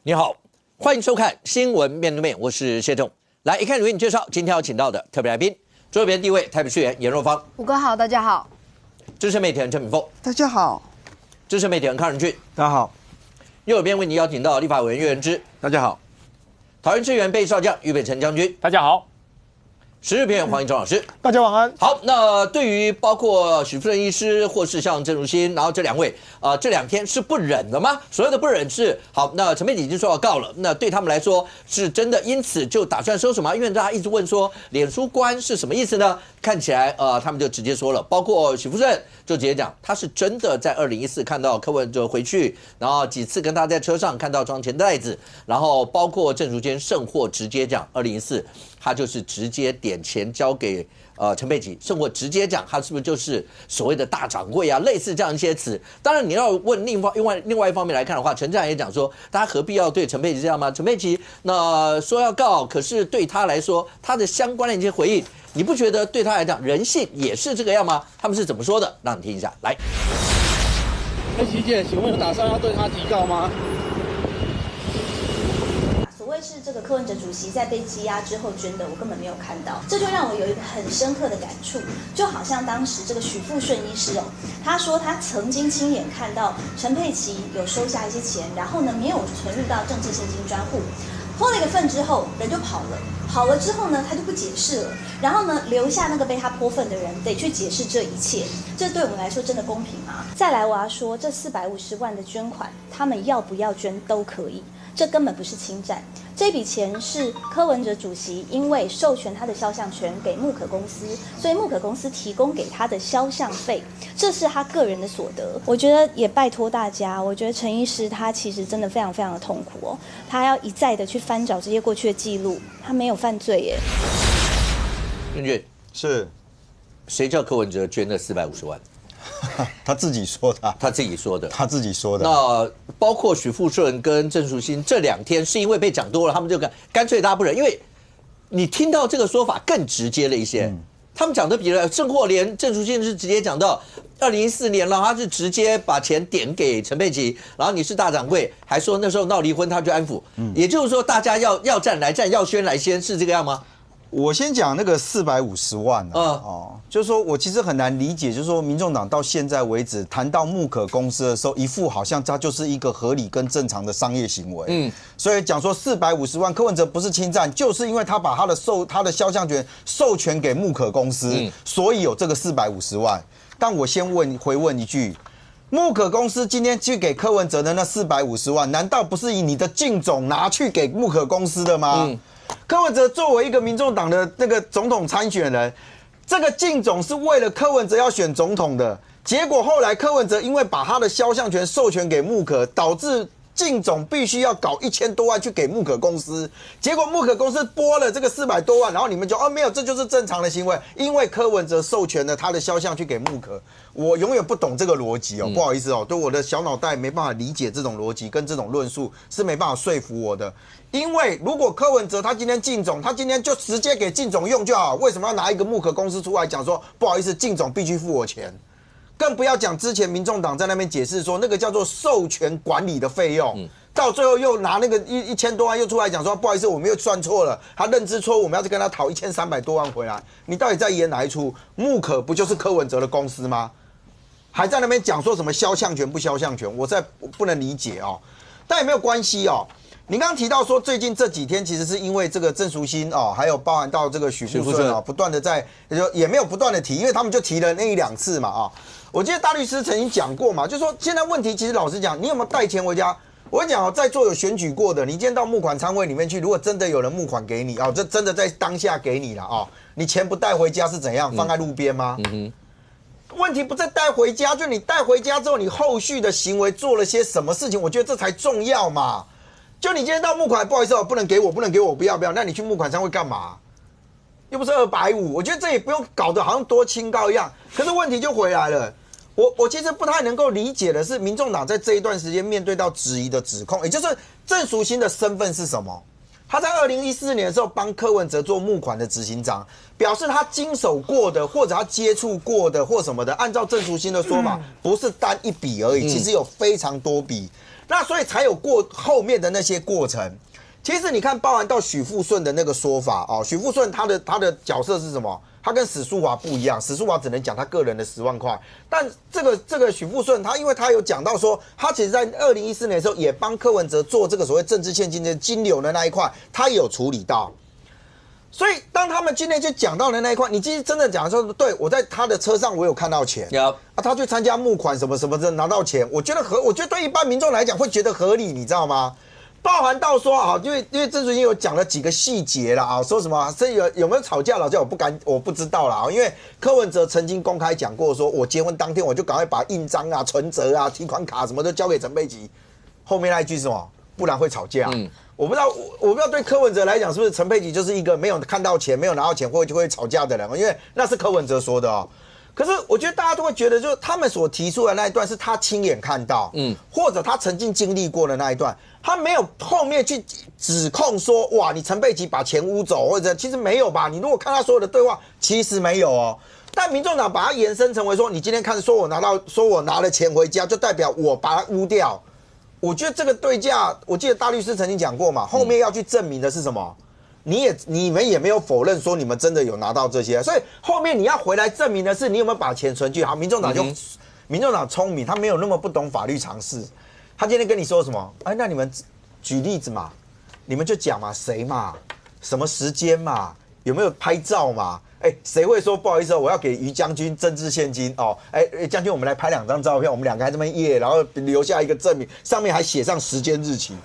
你好，欢迎收看《新闻面对面》，我是谢仲。来，一看为你介绍，今天要请到的特别来宾，左边第一位台北市议员颜若芳，五哥好，大家好；资深媒体人陈敏凤，大家好；资深媒体人康仁俊，大家好；右边为你邀请到立法委员岳元之，大家好；桃园支援备少将俞北辰将军，大家好；时事评论黄义中老师，大家晚安。好，那对于包括许富正医师或是像郑如新，然后这两位这2天是不忍的吗？所谓的不忍是好，那陈佩琪已经说要告了，那对他们来说是真的，因此就打算收什么？因为大家一直问说脸书关是什么意思呢？看起来他们就直接说了，包括许富正就直接讲，他是真的在2014看到柯文哲回去，然后几次跟他在车上看到装钱袋子，然后包括郑淑娟甚或直接讲2014他就是直接点钱交给陈佩琪，甚或直接讲他是不是就是所谓的大掌柜啊，类似这样一些词。当然你要问另外一方面来看的话，陈战也讲说，大家何必要对陈佩琪这样吗？陈佩琪那说要告，可是对他来说，他的相关的一些回应，你不觉得对他来讲人性也是这个样吗？他们是怎么说的？让你听一下，来。佩琪姐，请问有打算要对他提告吗？所谓是这个柯文哲主席在被羁押之后捐的，我根本没有看到，这就让我有一个很深刻的感触，就好像当时这个许富顺医师他说他曾经亲眼看到陈佩琪有收下一些钱，然后呢没有存入到政治现金专户，拖了一个份之后人就跑了。跑了之后呢，他就不解释了，然后呢，留下那个被他泼粪的人得去解释这一切，这对我们来说真的公平吗？再来，我要说，这450万的捐款，他们要不要捐都可以，这根本不是侵占。这笔钱是柯文哲主席因为授权他的肖像权给木可公司，所以木可公司提供给他的肖像费，这是他个人的所得。我觉得也拜托大家，我觉得陈医师他其实真的非常非常的痛苦哦，他要一再的去翻找这些过去的记录，他没有犯罪耶。任俊是，谁叫柯文哲捐了450万？他自己说的，他自己说的，他自己说的。那包括许富顺跟郑淑馨这2天是因为被讲多了，他们就干脆大家不忍，因为你听到这个说法更直接了一些。他们讲的比了，甚或连郑淑馨是直接讲到2014年了，他是直接把钱点给陈佩琪，然后你是大掌柜，还说那时候闹离婚他就安抚，也就是说大家要战来战，要宣来宣，是这个样吗？我先讲那个450万就是说我其实很难理解，就是说民众党到现在为止谈到木可公司的时候，一副好像它就是一个合理跟正常的商业行为。所以讲说450万，柯文哲不是侵占，就是因为他把他的肖像权授权给木可公司，所以有这个450万。但我先回问一句。木可公司今天去给柯文哲的那450万，难道不是以你的竞总拿去给木可公司的吗？柯文哲作为一个民众党的那个总统参选人，这个竞总是为了柯文哲要选总统的，结果后来柯文哲因为把他的肖像权授权给木可，导致竞总必须要搞1000多万去给木可公司，结果木可公司拨了这个400多万，然后你们就没有，这就是正常的行为，因为柯文哲授权了他的肖像去给木可。我永远不懂这个逻辑不好意思对我的小脑袋没办法理解这种逻辑跟这种论述是没办法说服我的。因为如果柯文哲他今天竞总，他今天就直接给竞总用就好，为什么要拿一个木可公司出来讲说不好意思，竞总必须付我钱？更不要讲之前民众党在那边解释说那个叫做授权管理的费用，到最后又拿那个1000多万又出来讲说不好意思，我们又算错了，他认知错误，我们要去跟他讨1300多万回来。你到底在演哪一出？木可不就是柯文哲的公司吗？还在那边讲说什么肖像权不肖像权，我不能理解但也没有关系你刚刚提到说最近这几天其实是因为这个郑淑馨还有包含到这个许富顺不断的也没有不断的提，因为他们就提了那1-2次嘛我记得大律师曾经讲过嘛，就是说现在问题其实老实讲，你有没有带钱回家？我跟你讲在座有选举过的，你今天到募款餐会里面去，如果真的有人募款给你这真的在当下给你了你钱不带回家是怎样？放在路边吗？问题不在带回家，就你带回家之后，你后续的行为做了些什么事情？我觉得这才重要嘛。就你今天到募款，不好意思不能给我，不要，那你去募款商会干嘛？又不是250，我觉得这也不用搞得好像多清高一样。可是问题就回来了，我其实不太能够理解的是，民众党在这一段时间面对到质疑的指控，也就是郑淑馨的身份是什么？他在2014年的时候帮柯文哲做募款的执行长，表示他经手过的或者他接触过的或什么的，按照郑淑馨的说法，不是单一笔而已，其实有非常多笔。那所以才有后面的那些过程。其实你看，包含到许富顺的那个说法哦，许富顺他的角色是什么？他跟史书华不一样，史书华只能讲他个人的10万块，但这个许富顺因为他有讲到说，他其实在2014年的时候也帮柯文哲做这个所谓政治现金的金流的那一块，他也有处理到。所以当他们今天就讲到的那一块，你其实真的讲说，对我在他的车上我有看到钱，他去参加募款什么什么的拿到钱，我觉得对一般民众来讲会觉得合理，你知道吗？包含到说啊，因为郑淑英有讲了几个细节啦啊，说什么这有没有吵架？老家我不知道啦，因为柯文哲曾经公开讲过，说我结婚当天我就赶快把印章啊、存折啊、提款卡什么都交给陈佩琪，后面那一句是什么？不然会吵架。我不知道对柯文哲来讲是不是陈佩琪就是一个没有看到钱、没有拿到钱就会吵架的人，因为那是柯文哲说的哦。可是我觉得大家都会觉得，就是他们所提出的那一段是他亲眼看到，或者他曾经经历过的那一段，他没有后面去指控说，哇，你陈佩琪把钱污走，或者其实没有吧？你如果看他所有的对话，其实没有哦。但民众党把它延伸成为说，你今天看说我拿了钱回家，就代表我把它污掉。我觉得这个对价，我记得大律师曾经讲过嘛，后面要去证明的是什么？你们也没有否认说你们真的有拿到这些，所以后面你要回来证明的是你有没有把钱存去。好，民众党聪明，他没有那么不懂法律常识。他今天跟你说什么？哎，那你们举例子嘛，你们就讲嘛，谁嘛，什么时间嘛，有没有拍照嘛？哎，谁会说不好意思，我要给于将军政治现金哦？哎，将军，我们来拍2张照片，我们2个还这么夜，然后留下一个证明，上面还写上时间日期。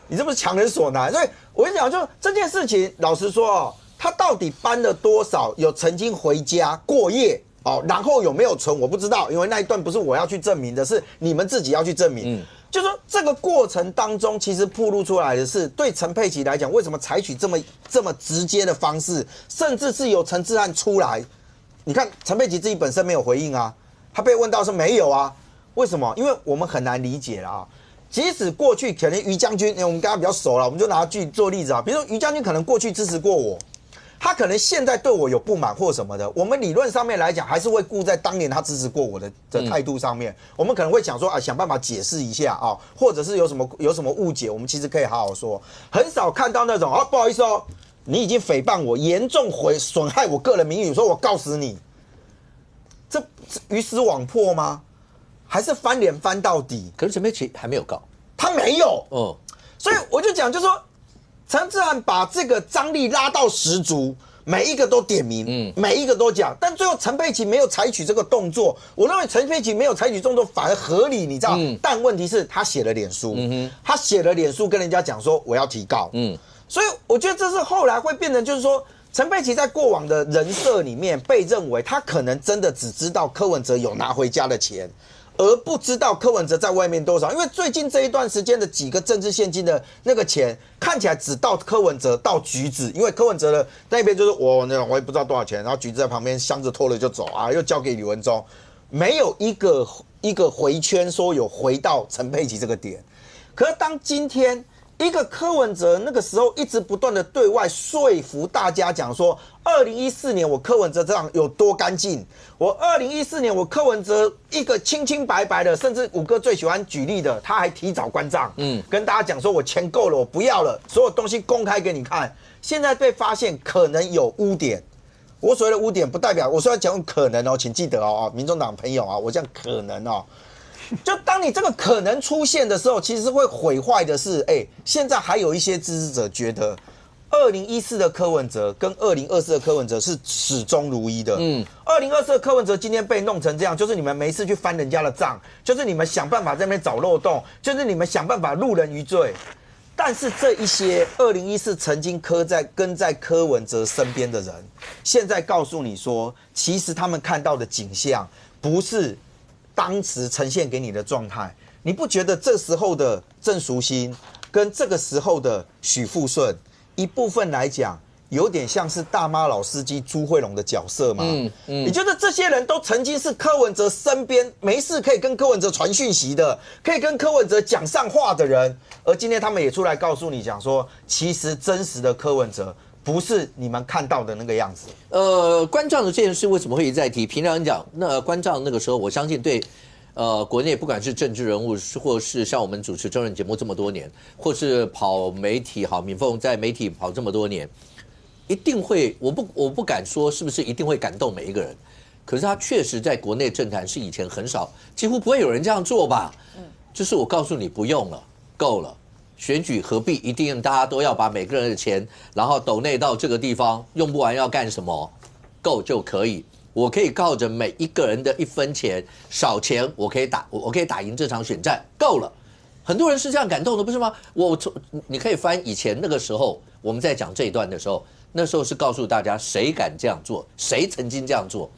你这不是强人所难？所以我跟你讲，就这件事情，老实说哦，他到底搬了多少？有曾经回家过夜哦，然后有没有存？我不知道，因为那一段不是我要去证明的，是你们自己要去证明。就说这个过程当中，其实暴露出来的是，对陈佩琪来讲，为什么采取这么直接的方式，甚至是有陈志汉出来？你看陈佩琪自己本身没有回应啊，他被问到是没有啊，为什么？因为我们很难理解了啊。即使过去可能于将军，我们跟他比较熟了，我们就拿去做例子啊。比如说于将军可能过去支持过我，他可能现在对我有不满或什么的，我们理论上面来讲，还是会顾在当年他支持过我的态度上面。我们可能会想说啊，想办法解释一下啊，或者是有什么误解，我们其实可以好好说。很少看到那种啊，不好意思哦，你已经诽谤我，严重损害我个人名誉，说我告死你，这鱼死网破吗？还是翻脸翻到底？可是陈佩琪还没有告，他没有哦，所以我就讲，就是说陈志汉把这个张力拉到10足，每一个都点名，每一个都讲，但最后陈佩琪没有采取这个动作，我认为陈佩琪没有采取动作反而合理，你知道？但问题是，他写了脸书，他写了脸书跟人家讲说我要提告，所以我觉得这是后来会变成就是说。陈佩琪在过往的人设里面被认为，他可能真的只知道柯文哲有拿回家的钱，而不知道柯文哲在外面多少。因为最近这一段时间的几个政治现金的那个钱，看起来只到柯文哲到橘子，因为柯文哲的那边就是我也不知道多少钱，然后橘子在旁边箱子拖了就走啊，又交给李文忠，没有一个回圈说有回到陈佩琪这个点。可是当今天。一个柯文哲那个时候一直不断的对外说服大家讲说，2014年我柯文哲这样有多干净，我2014年我柯文哲一个清清白白的，甚至5哥最喜欢举例的，他还提早关账，跟大家讲说我钱够了，我不要了，所有东西公开给你看。现在被发现可能有污点，我所谓的污点不代表我虽然讲可能哦，请记得哦，民众党朋友啊，我讲可能哦。就当你这个可能出现的时候，其实会毁坏的是，现在还有一些支持者觉得，2014的柯文哲跟2024的柯文哲是始终如一的。2024的柯文哲今天被弄成这样，就是你们没事去翻人家的账，就是你们想办法在那边找漏洞，就是你们想办法入人于罪。但是这一些2014曾经跟在柯文哲身边的人，现在告诉你说，其实他们看到的景象不是。当时呈现给你的状态，你不觉得这时候的郑淑馨跟这个时候的许富顺，一部分来讲，有点像是大妈老司机朱慧龙的角色吗？你觉得这些人都曾经是柯文哲身边没事可以跟柯文哲传讯息的，可以跟柯文哲讲上话的人，而今天他们也出来告诉你讲说，其实真实的柯文哲。不是你们看到的那个样子。关账的这件事为什么会一再提？平常讲，那关账那个时候，我相信对国内不管是政治人物，或是像我们主持真人节目这么多年，或是跑媒体，好，敏凤在媒体跑这么多年，一定会，我不敢说是不是一定会感动每一个人，可是他确实在国内政坛是以前很少，几乎不会有人这样做吧？就是我告诉你不用了，够了。选举何必一定大家都要把每个人的钱，然后抖内到这个地方，用不完要干什么？够就可以。我可以靠着每一个人的1分钱、少钱，我可以打赢这场选战，够了。很多人是这样感动的，不是吗？你可以翻以前那个时候我们在讲这一段的时候，那时候是告诉大家谁敢这样做，谁曾经这样做，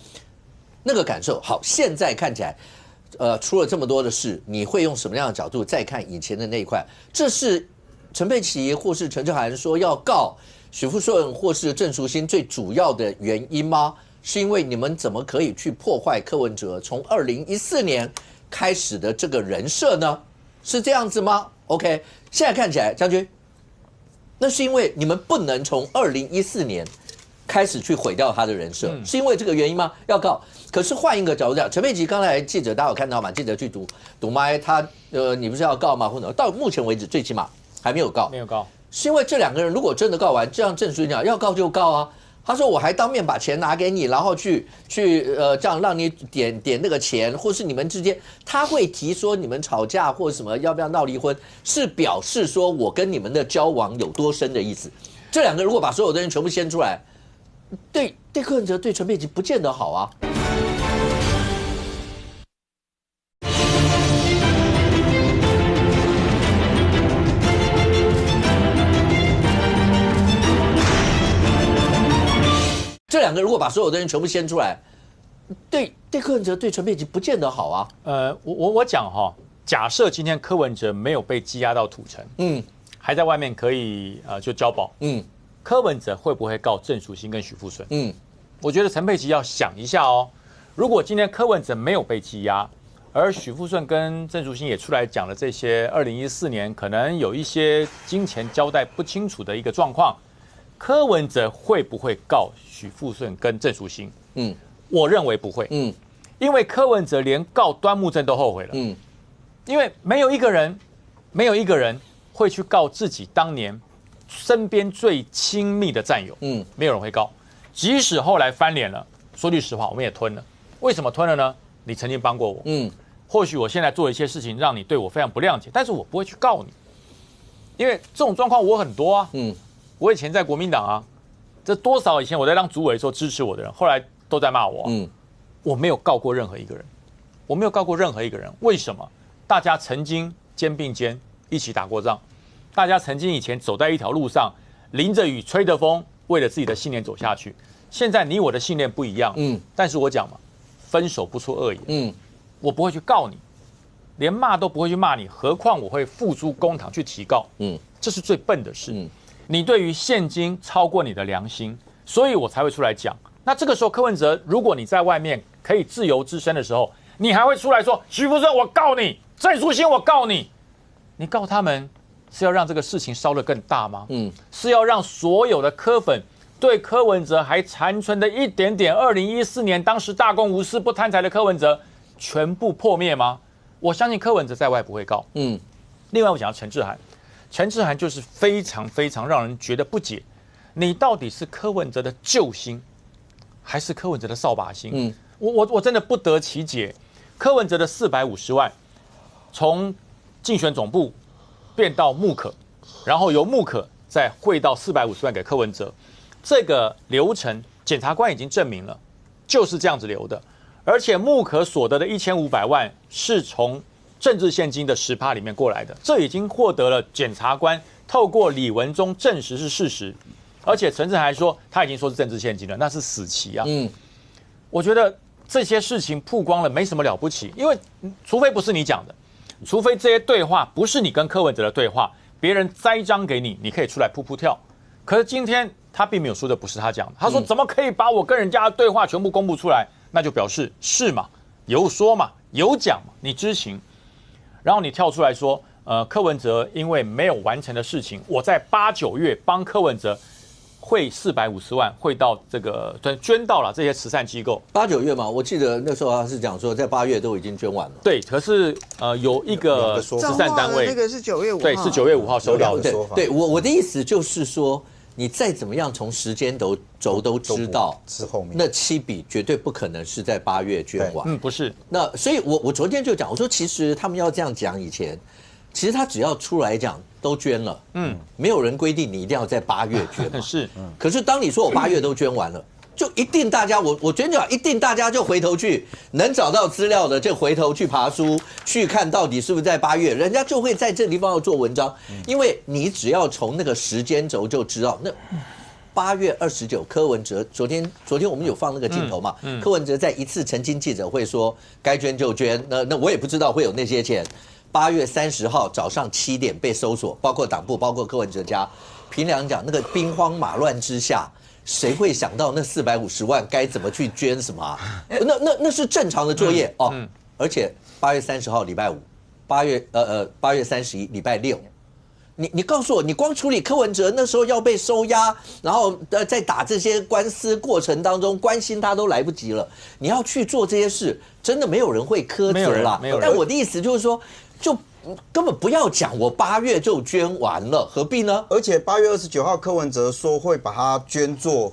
那个感受。好，现在看起来。出了这么多的事，你会用什么样的角度再看以前的那一块？这是陈佩琪或是陈志涵说要告许富顺或是郑淑馨最主要的原因吗？是因为你们怎么可以去破坏柯文哲从2014年开始的这个人设呢？是这样子吗 ？OK， 现在看起来，将军，那是因为你们不能从2014年开始去毁掉他的人设，是因为这个原因吗？要告。可是换一个角度讲，陈佩琪刚才记者大家有看到吗？记者去堵麦，他你不是要告吗？或者到目前为止最起码还没有告，没有告，是因为这2个人如果真的告完，就像郑淑馨讲，要告就告啊。他说我还当面把钱拿给你，然后去这样让你点那个钱，或是你们之间他会提说你们吵架或什么要不要闹离婚，是表示说我跟你们的交往有多深的意思。这2个如果把所有的人全部掀出来，对柯文哲对陈佩琪不见得好啊。这2个如果把所有的人全部掀出来，对柯文哲对陈佩琪不见得好啊。我讲哈，假设今天柯文哲没有被羁押到土城，还在外面可以就交保，柯文哲会不会告郑淑馨跟许富顺？我觉得陈佩琪要想一下哦。如果今天柯文哲没有被羁押，而许富顺跟郑淑馨也出来讲了这些2014年可能有一些金钱交代不清楚的一个状况，柯文哲会不会告许富顺跟郑淑馨？我认为不会。因为柯文哲连告端木正都后悔了。因为没有一个人会去告自己当年身边最亲密的战友。没有人会告。即使后来翻脸了，说句实话，我们也吞了。为什么吞了呢？你曾经帮过我。或许我现在做一些事情让你对我非常不谅解，但是我不会去告你，因为这种状况我很多啊。我以前在国民党啊，这多少以前我在当主委的时候支持我的人，后来都在骂我。我没有告过任何一个人，我没有告过任何一个人。为什么？大家曾经肩并肩一起打过仗，大家曾经以前走在一条路上，淋着雨吹着风，为了自己的信念走下去。现在你我的信念不一样，但是我讲嘛，分手不出恶言。我不会去告你，连骂都不会去骂你，何况我会付诸公堂去提告。这是最笨的事。你对于现金超过你的良心，所以我才会出来讲。那这个时候，柯文哲，如果你在外面可以自由之身的时候，你还会出来说许富顺我告你，郑淑馨我告你，你告他们是要让这个事情烧得更大吗？是要让所有的柯粉对柯文哲还残存的一点点2014年当时大公无私不贪财的柯文哲全部破灭吗？我相信柯文哲在外不会告。另外我讲到陈志涵，陈志涵就是非常非常让人觉得不解，你到底是柯文哲的救星，还是柯文哲的扫把星？我真的不得其解。柯文哲的450万，从竞选总部变到木可，然后由木可再汇到450万给柯文哲，这个流程检察官已经证明了，就是这样子流的。而且木可所得的1500万是从政治现金的10%里面过来的，这已经获得了检察官透过李文忠证实是事实。而且陈志涵还说他已经说是政治现金了，那是死棋啊。我觉得这些事情曝光了没什么了不起，因为除非不是你讲的，除非这些对话不是你跟柯文哲的对话，别人栽赃给你，你可以出来噗噗跳。可是今天他并没有说的不是他讲的，他说怎么可以把我跟人家的对话全部公布出来？那就表示是嘛，有说嘛，有讲嘛，你知情。然后你跳出来说，柯文哲因为没有完成的事情，我在8、9月帮柯文哲汇450万汇到这个捐到了这些慈善机构。8、9月嘛，我记得那时候他是讲说在8月都已经捐完了。对，可是有一个慈善单位，那个是9月5号，对，是9月5号收到的。对，我的意思就是说，你再怎么样从时间轴都知道，是后面那7笔绝对不可能是在8月捐完。不是。那所以我昨天就讲，我说其实他们要这样讲以前，其实他只要出来讲都捐了，没有人规定你一定要在8月捐嘛。是，可是当你说我8月都捐完了，就一定大家我觉得一定大家就回头去能找到资料的就回头去爬书去看到底是不是在8月，人家就会在这个地方要做文章，因为你只要从那个时间轴就知道那。8月29，柯文哲昨天我们有放那个镜头嘛？柯文哲在一次澄清记者会说该捐就捐，那我也不知道会有那些钱。8月30号早上7点被搜索，包括党部，包括柯文哲家。凭良讲，那个兵荒马乱之下，谁会想到那450万该怎么去捐什么啊？那是正常的作业哦。而且8月30号礼拜五，8月31礼拜6。你告诉我，你光处理柯文哲那时候要被收押，然后在打这些官司过程当中关心他都来不及了，你要去做这些事，真的没有人会苛责啦。但我的意思就是说，就根本不要讲我8月就捐完了，何必呢？而且8月29号，柯文哲说会把它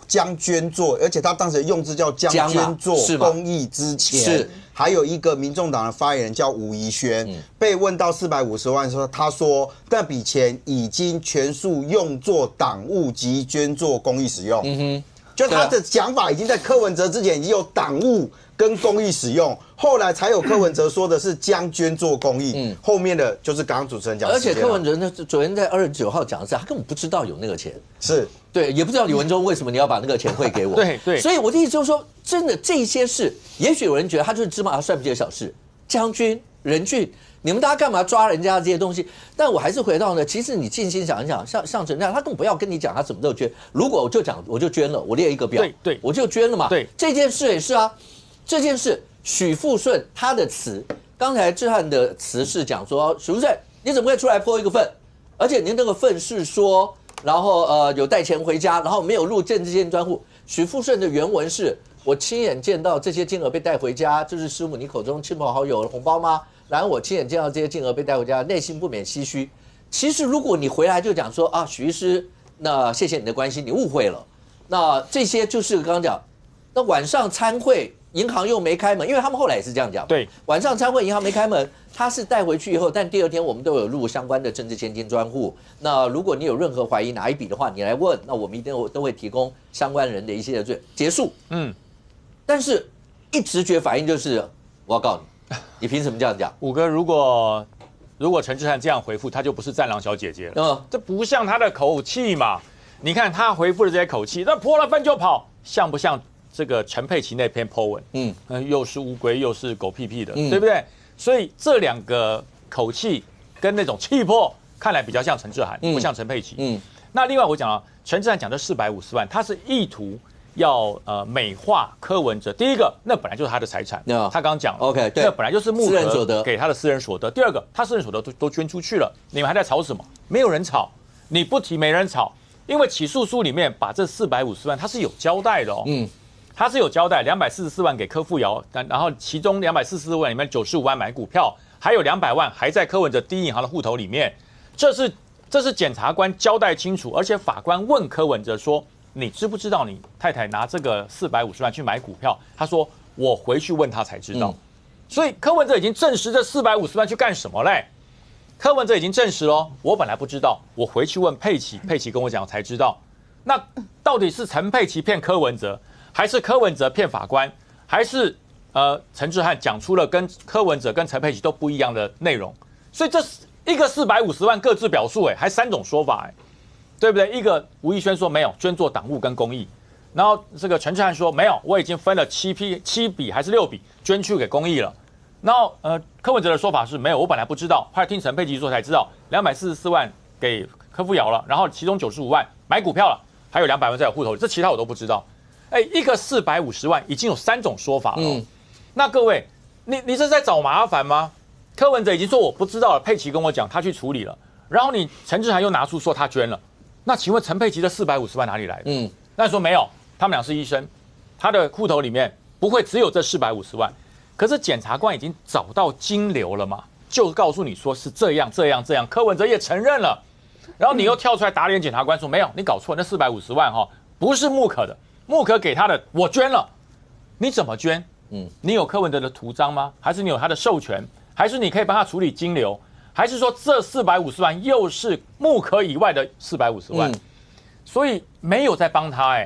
将捐做，而且他当时的用字叫将捐做公益之前。是。还有一个民众党的发言人叫吴怡轩，被问到450万的时候，他说那笔钱已经全数用作党务及捐作公益使用。就他的讲法已经在柯文哲之前已经有党务跟公益使用，后来才有柯文哲说的是将捐做公益。后面的就是刚刚主持人讲的。而且柯文哲呢，昨天在29号讲的是，他根本不知道有那个钱，是对，也不知道李文忠为什么你要把那个钱汇给我。对，所以我的意思就是说，真的这些事，也许有人觉得他就是芝麻蒜皮的小事，将军、任俊。你们大家干嘛抓人家这些东西？但我还是回到呢，其实你静心想一想，像陈亮，他根本不要跟你讲他什么时候捐。如果我就讲我就捐了，我列一个表，对，我就捐了嘛。对，这件事也是啊，这件事许富顺他的词，刚才志翰的词是讲说，许富顺你怎么会出来泼一个粪？而且您那个粪是说，然后有带钱回家，然后没有入政治献金专户。许富顺的原文是：我亲眼见到这些金额被带回家，就是师母你口中亲朋好友的红包吗？然后我亲眼见到这些金额被带回家，内心不免唏嘘。其实如果你回来就讲说啊，许医师，那谢谢你的关心，你误会了。那这些就是刚刚讲，那晚上参会，银行又没开门，因为他们后来也是这样讲。对，晚上参会，银行没开门，他是带回去以后，但第二天我们都有入相关的政治献金专户。那如果你有任何怀疑哪一笔的话，你来问，那我们一定都会提供相关人的一些结束。但是一直觉反应就是我要告你。你凭什么这样讲？五哥，如果陈志翰这样回复，他就不是战狼小姐姐了。这不像他的口气嘛？你看他回复的这些口气，那泼了粪就跑，像不像这个陈佩琪那篇 po 文？又是乌龟，又是狗屁屁的，对不对？所以这两个口气跟那种气魄，看来比较像陈志翰，不像陈佩琪。那另外我讲了，陈志翰讲的450万，他是意图要美化柯文哲。第一个，那本来就是他的财产，他刚刚讲了 ，OK， 对，那本来就是募得给他的私人所得。第二个，他私人所得都捐出去了，你们还在吵什么？没有人吵，你不提没人吵，因为起诉书里面把这450万他是有交代的哦，他是有交代244万给柯富瑶，然后其中244万里面95万买股票，还有200万还在柯文哲第一银行的户头里面，这是检察官交代清楚，而且法官问柯文哲说，你知不知道你太太拿这个450万去买股票？他说我回去问他才知道。所以柯文哲已经证实这450万去干什么嘞？柯文哲已经证实了，我本来不知道，我回去问佩琪，佩琪跟我讲才知道。那到底是陈佩琪骗柯文哲，还是柯文哲骗法官，还是陈志翰讲出了跟柯文哲跟陈佩琪都不一样的内容？所以这一个450万各自表述，还3种说法，对不对？一个吴怡轩说没有，捐做党务跟公益，然后这个陈志翰说没有，我已经分了7笔还是6笔捐去给公益了。然后柯文哲的说法是没有，我本来不知道，后来听陈佩琪说才知道，244万给柯富瑶了，然后其中95万买股票了，还有200万在我户头里，这其他我都不知道。一个450万已经有3种说法了。那各位，你这是在找麻烦吗？柯文哲已经说我不知道了，佩琪跟我讲他去处理了，然后你陈志涵又拿出说他捐了，那请问陈佩琪的450万哪里来的？那说没有，他们俩是医生，他的户头里面不会只有这450万。可是检察官已经找到金流了嘛，就告诉你说是这样。柯文哲也承认了，然后你又跳出来打脸检察官说没有，你搞错，那450万不是木可的，木可给他的，我捐了。你怎么捐？你有柯文哲的图章吗？还是你有他的授权？还是你可以帮他处理金流？还是说这450万又是木可以外的450万？所以没有在帮他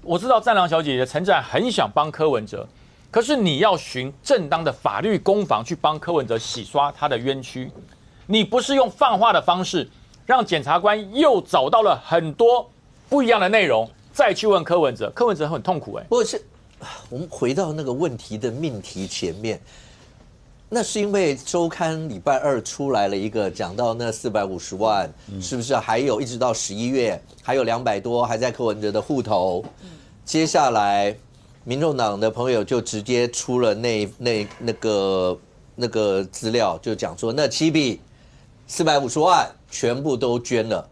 我知道战狼小姐姐陈展很想帮柯文哲，可是你要循正当的法律攻防去帮柯文哲洗刷他的冤屈，你不是用放话的方式让检察官又找到了很多不一样的内容，再去问柯文哲，柯文哲很痛苦不是，我们回到那个问题的命题前面。那是因为周刊礼拜2出来了一个讲到那450万，是不是还有一直到11月还有200多还在柯文哲的户头？接下来，民众党的朋友就直接出了那个资料，就讲说那7笔450万全部都捐了。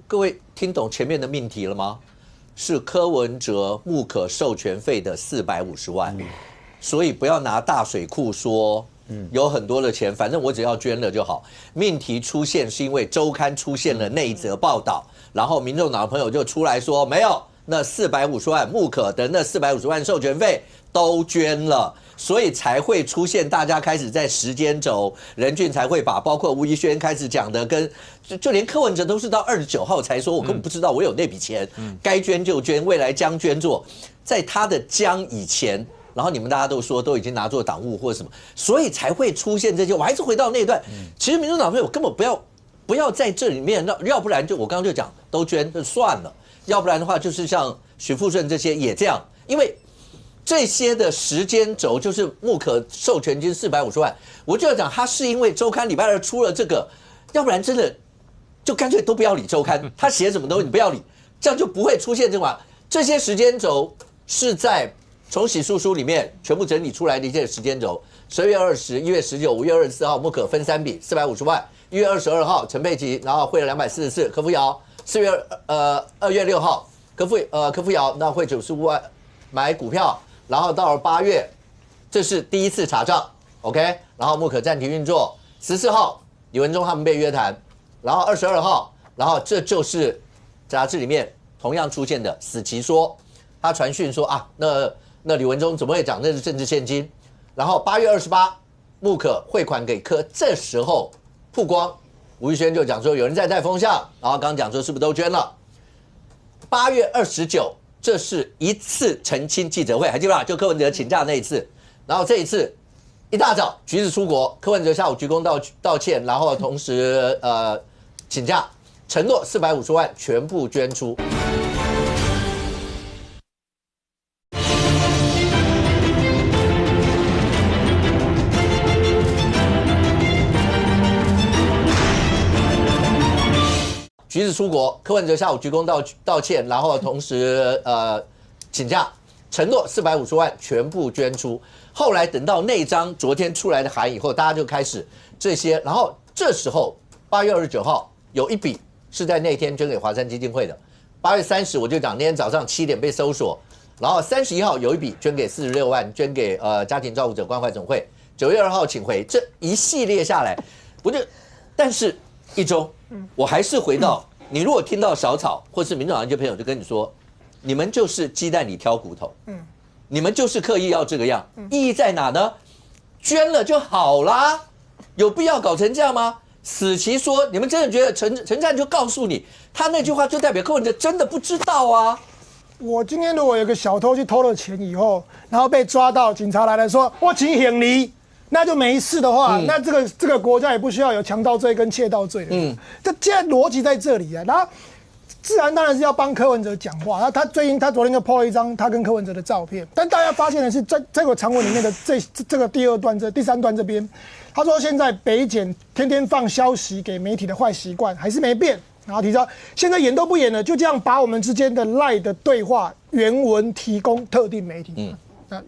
各位听懂前面的命题了吗？是柯文哲木可授权费的450万。所以不要拿大水库说，有很多的钱，反正我只要捐了就好。命题出现是因为周刊出现了那一则报道，然后民众党的朋友就出来说没有，那450万木可的那450万授权费都捐了，所以才会出现大家开始在时间轴，任俊才会把包括吴怡萱开始讲的跟就连柯文哲都是到29号才说，我根本不知道我有那笔钱，该捐就捐，未来将捐做，在他的将以前。然后你们大家都说都已经拿作党务或者什么，所以才会出现这些。我还是回到那一段，其实民主党朋友根本不要在这里面，要不然就我刚刚就讲都捐就算了，要不然的话就是像许富顺这些也这样，因为这些的时间轴就是木可授权金450万，我就要讲他是因为周刊礼拜2出了这个，要不然真的就干脆都不要理周刊，他写什么东西你不要理，这样就不会出现这些时间轴是在。从洗漱书里面全部整理出来的一些时间轴，12月20、1月19、5月24号木可分3笔450万，1月22号陈佩琪然后汇了244，柯夫瑶2月6号柯夫瑶那汇95万买股票，然后到了8月，这是第一次查账 ，OK， 然后木可暂停运作，14号李文忠他们被约谈，然后22号，然后这就是杂志里面同样出现的死期说，他传讯说那李文忠怎么会讲那是政治现金？然后8月28，木可汇款给柯，这时候曝光，吴怡萱就讲说有人在带风向，然后刚刚讲说是不是都捐了？8月29，这是一次澄清记者会，还记得吧？就柯文哲请假那一次，然后这一次一大早橘子出国，柯文哲下午鞠躬道歉，然后同时请假，承诺450万全部捐出。橘子出国，柯文哲下午鞠躬道歉，然后同时请假，承诺450万全部捐出。后来等到那张昨天出来的函以后，大家就开始这些，然后这时候8月29号有一笔是在那天捐给华山基金会的，8月30我就讲那天早上7点被搜索，然后31号有一笔捐给46万，捐给家庭照顾者关怀总会，9月2号请回，这一系列下来，但是一周。我还是回到你，如果听到小草或是民众党一些朋友就跟你说，你们就是鸡蛋里挑骨头，你们就是刻意要这个样，意义在哪呢？捐了就好啦，有必要搞成这样吗？死期说，你们真的觉得陈战就告诉你，他那句话就代表柯文哲真的不知道啊？我今天如果有个小偷去偷了钱以后，然后被抓到，警察来了说，我请行离。那就没事的话，那这个国家也不需要有强盗罪跟窃盗罪的。这现在逻辑在这里啊。然后自然当然是要帮柯文哲讲话。然后他昨天就 po 了一张他跟柯文哲的照片，但大家发现的是，在这个长文里面的这个第3段这边，他说现在北检天天放消息给媒体的坏习惯还是没变。然后提到现在演都不演了，就这样把我们之间的LINE的对话原文提供特定媒体。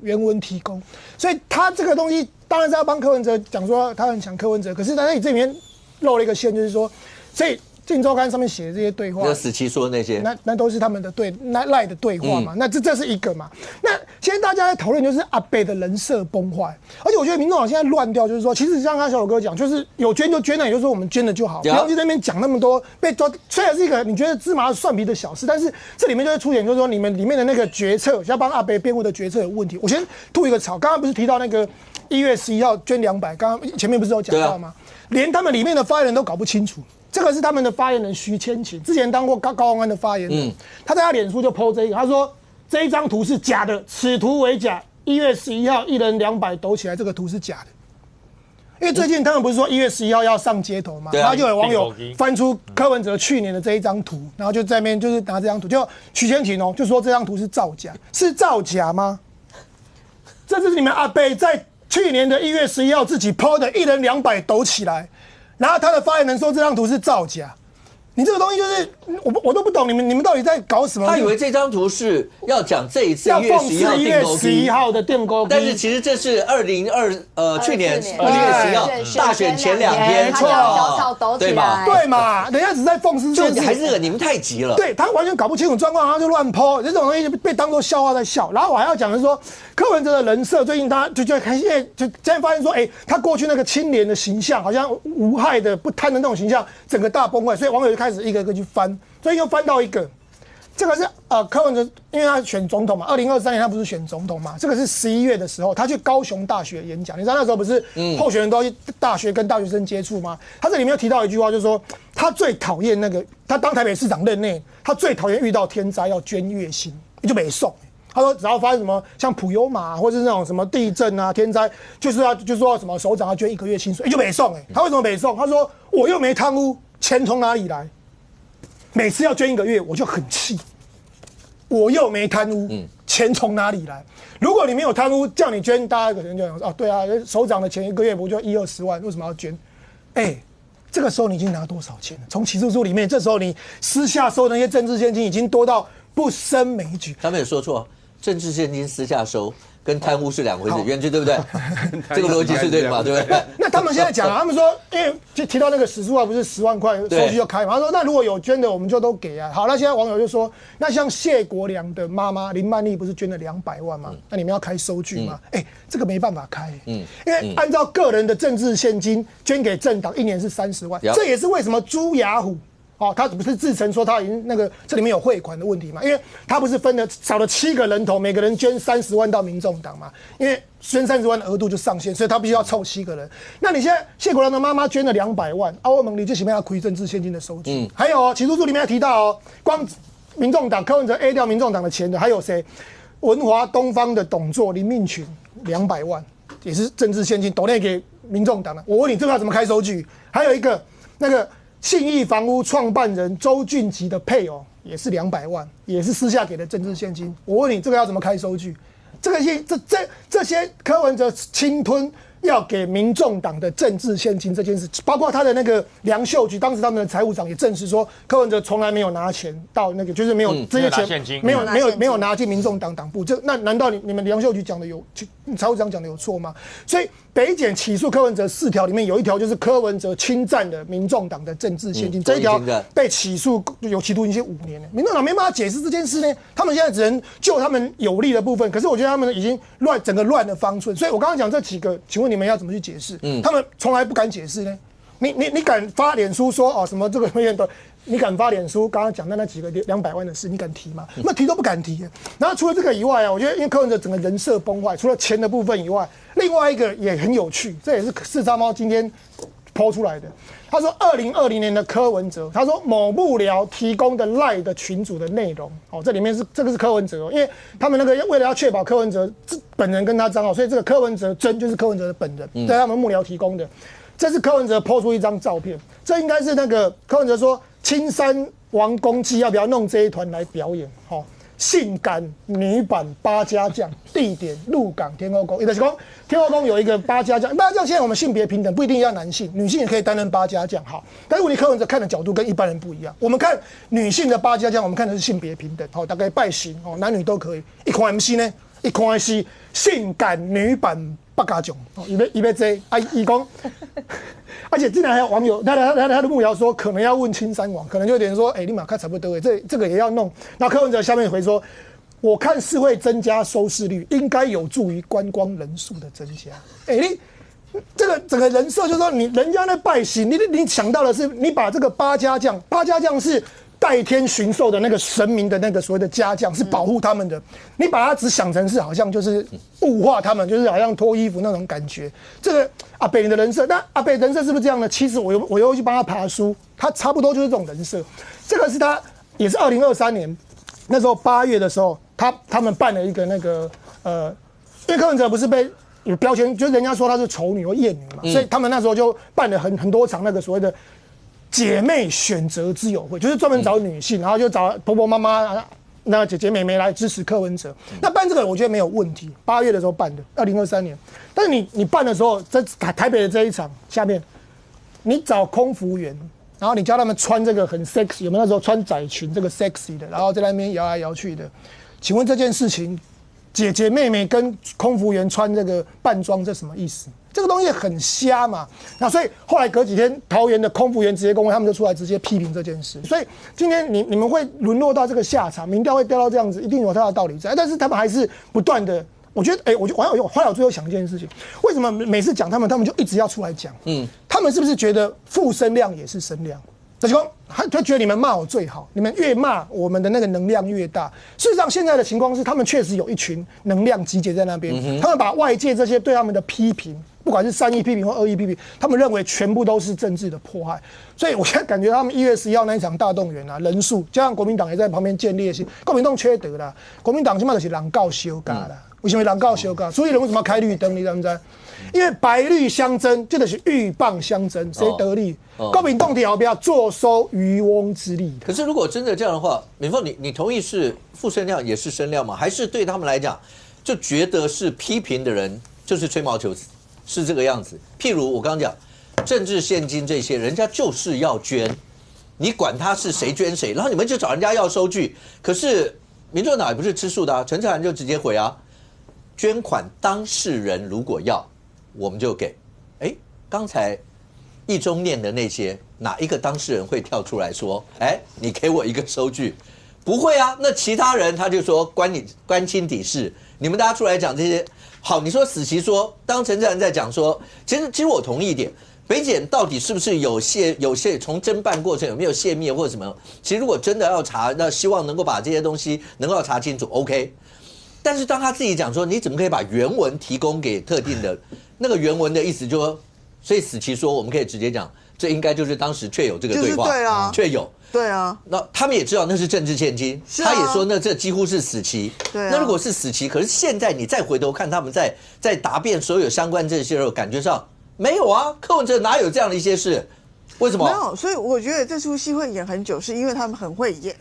原文提供，所以他这个东西当然是要帮柯文哲讲说他很想柯文哲，可是在这里面漏了一个线，就是说，所以镜周刊上面写的这些对话，那死期说的那些，那都是他们的赖的对话嘛。那这是一个嘛。那现在大家在讨论就是阿北的人设崩坏，而且我觉得民众党现在乱掉，就是说，其实像刚小友哥讲，就是有捐就捐了，也就是说我们捐了就好，不要去那边讲那么多被抓。虽然是一个你觉得芝麻蒜皮的小事，但是这里面就会出现，就是说你们里面的那个决策，要帮阿北辩护的决策有问题。我先吐一个槽，刚刚不是提到那个1月11号捐200，刚刚前面不是有讲到吗？连他们里面的发言人都搞不清楚。这个是他们的发言人徐千晴，之前当过高虹安的发言人，他在他脸书就 po 这个，他说这一张图是假的，此图为假。1月11号1人200抖起来，这个图是假的。因为最近他们不是说1月11号要上街头嘛，然后就有网友翻出柯文哲去年的这一张图，然后就在那边就是拿这张图，就徐千晴就说这张图是造假，是造假吗？这是你们阿北在去年的1月11号自己 po 的1人200抖起来。然后他的发言人说这张图是造假，你这个东西就是我都不懂，你们到底在搞什么？他以为这张图是要讲这一次1月11号的电钩，但是其实这是去年2月11号大选前2天，他小草抖起来，对嘛？人家只是在讽刺这件事，还是你们太急了。对他完全搞不清楚状况，他就乱抛，这种东西被当作笑话在笑。然后我还要讲的是说，柯文哲的人设最近他就开始就现在发现说，他过去那个清廉的形象，好像无害的不贪的那种形象，整个大崩坏，所以网友就开始一个一个去翻，所以又翻到一个。这个是柯文哲，因为他选总统嘛，2023年他不是选总统嘛，这个是11月的时候，他去高雄大学演讲。你知道那时候不是候选人都要去大学跟大学生接触吗？他这里面有提到一句话，就是说他最讨厌那个他当台北市长任内，他最讨厌遇到天灾要捐月薪，就没送。他说只要发生什么像普悠玛或者是那种什么地震啊天灾，就是说什么首长要捐1个月薪水，就没送。他为什么没送？他说我又没贪污，钱从哪里来？每次要捐1个月，我就很气。我又没贪污，钱从哪里来？如果你没有贪污，叫你捐，大家可能就想说，对啊，首长的钱1个月不就10-20万，为什么要捐？这个时候你已经拿多少钱了？从起诉书里面，这时候你私下收的那些政治现金已经多到不胜枚举。他们有说错，政治现金私下收跟贪污是2回事，元之对不对？这个逻辑是对的嘛，对不对？那他们现在讲啊，他们说，因为就提到那个史书啊，不是10万块收据就开嘛？他说，那如果有捐的，我们就都给啊。好，那现在网友就说，那像谢国良的妈妈林曼丽不是捐了200万吗？那你们要开收据吗？这个没办法开，因为按照个人的政治现金捐给政党，1年是30万，这也是为什么朱雅虎。他不是自称说他已经那个这里面有汇款的问题嘛？因为他不是少了7个人头，每个人捐30万到民众党嘛？因为捐30万的额度就上限，所以他必须要凑7个人。那你现在谢国良的妈妈捐了200万，我问你这什么要亏政治现金的收据？还有起诉书里面还提到光民众党柯文哲 A 掉民众党的钱的还有谁？文华东方的董座林命群200万，也是政治现金抖内给民众党的。我问你，这个要怎么开收据？还有一个那个。信义房屋创办人周俊吉的配偶也是200万，也是私下给的政治现金。我问你，这个要怎么开收据？这些柯文哲侵吞要给民众党的政治现金这件事，包括他的那个梁秀菊，当时他们的财务长也证实说，柯文哲从来没有拿钱到那个，就是没有这些钱没有拿进民众党党部。那难道你们梁秀菊讲的财务长讲的有错吗？所以北检起诉柯文哲4条里面有1条就是柯文哲侵占了民众党的政治现金，这一条被起诉有期徒刑5年了。民众党没办法解释这件事呢，他们现在只能就他们有利的部分，可是我觉得他们已经整个乱了方寸。所以我刚刚讲这几个，请问你们要怎么去解释？他们从来不敢解释呢。你敢发脸书说什么这个你敢发脸书？刚刚讲的那几个200万的事，你敢提吗？那提都不敢提。然后除了这个以外我觉得因为柯文哲整个人设崩坏，除了钱的部分以外，另外一个也很有趣，这也是四叉猫今天抛出来的。他说2020年的柯文哲，他说某幕僚提供的赖的群组的内容，这里面这个是柯文哲因为他们那个为了要确保柯文哲本人跟他账号，所以这个柯文哲真就是柯文哲的本人，在他们幕僚提供的。这是柯文哲抛出一张照片，这应该是那个柯文哲说青山王公祭要不要弄这一团来表演？性感女版8家将，地点鹿港天后宫。也就是说，天后宫有一个8家将，8家将现在我们性别平等，不一定要男性，女性也可以担任8家将。好，但是问题柯文哲看的角度跟一般人不一样。我们看女性的8家将，我们看的是性别平等，大概拜型男女都可以。一款 MC 呢，一款是性感女版八家囧，一被追啊，义工，而且竟然还有网友，他的幕僚说可能要问青山王，可能就有点说，立马看差不多，这个也要弄。那柯文哲下面回说，我看是会增加收视率，应该有助于观光人数的增加。你这个整个人设就是说，人家在拜神，你想到的是，你把这个八家将是代天巡狩的那个神明的那个所谓的家将，是保护他们的。你把它只想成是好像就是物化他们，就是好像脱衣服那种感觉。这个阿北你的人设，那阿北人设是不是这样呢？其实我又去帮他爬书，他差不多就是这种人设。这个是他也是2023年那时候8月的时候，他们办了一个那个因为柯文哲不是被有标签，就是人家说她是丑女或艳女嘛，所以他们那时候就办了很多场那个所谓的姐妹选择之友会，就是专门找女性，然后就找婆婆妈妈、那姐姐妹妹来支持柯文哲。那办这个我觉得没有问题，8月的时候办的，2023年。但是你办的时候，在台北的这一场下面，你找空服员，然后你叫他们穿这个很 sexy， 有没有那时候穿窄裙这个 sexy 的，然后在那边摇来摇去的？请问这件事情？姐姐妹妹跟空服员穿这个扮装，这什么意思？这个东西很瞎嘛。那所以后来隔几天，桃园的空服员职业工会他们就出来直接批评这件事。所以今天你们会沦落到这个下场，民调会掉到这样子，一定有它的道理在。但是他们还是不断的，我觉得，我后来我最后想一件事情，为什么每次讲他们就一直要出来讲？他们是不是觉得负声量也是声量？就是说，他觉得你们骂我最好，你们越骂我们的那个能量越大。事实上，现在的情况是，他们确实有一群能量集结在那边，他们把外界这些对他们的批评，不管是善意批评或恶意批评，他们认为全部都是政治的迫害。所以我现在感觉他们1月11号那一场大动员啊，人数加上国民党也在旁边建立性，国民党缺德啦，国民党起码就是人告休假啦。为什么人告休假？所以人为什么要开绿灯？你知不知道？因为白绿相争，这就是鹬蚌相争，谁得利？国民党要不要坐收渔翁之利？可是如果真的这样的话，敏凤，你同意是负声量也是声量吗？还是对他们来讲，就觉得是批评的人就是吹毛求疵，是这个样子？譬如我刚刚讲政治现金这些，人家就是要捐，你管他是谁捐谁，然后你们就找人家要收据。可是民众党也不是吃素的啊，陈智菡就直接回啊，捐款当事人如果要，我们就给。刚才一中念的那些，哪一个当事人会跳出来说，你给我一个收据？不会啊，那其他人他就说关亲底事，你们大家出来讲这些。好，你说死期说，当陈智菡在讲说，其实我同意一点，北检到底是不是有些从侦办过程有没有泄密或者什么？其实如果真的要查，那希望能够把这些东西能够查清楚 ，OK。但是当他自己讲说，你怎么可以把原文提供给特定的那个原文的意思就说，所以死期说我们可以直接讲，这应该就是当时确有这个对话，对啊，确有。对啊，那他们也知道那是政治现金，他也说那这几乎是死期。对，那如果是死期，可是现在你再回头看他们在答辩所有相关这些的时候，感觉上没有啊，柯文哲哪有这样的一些事？为什么？没有，所以我觉得这出戏会演很久，是因为他们很会演。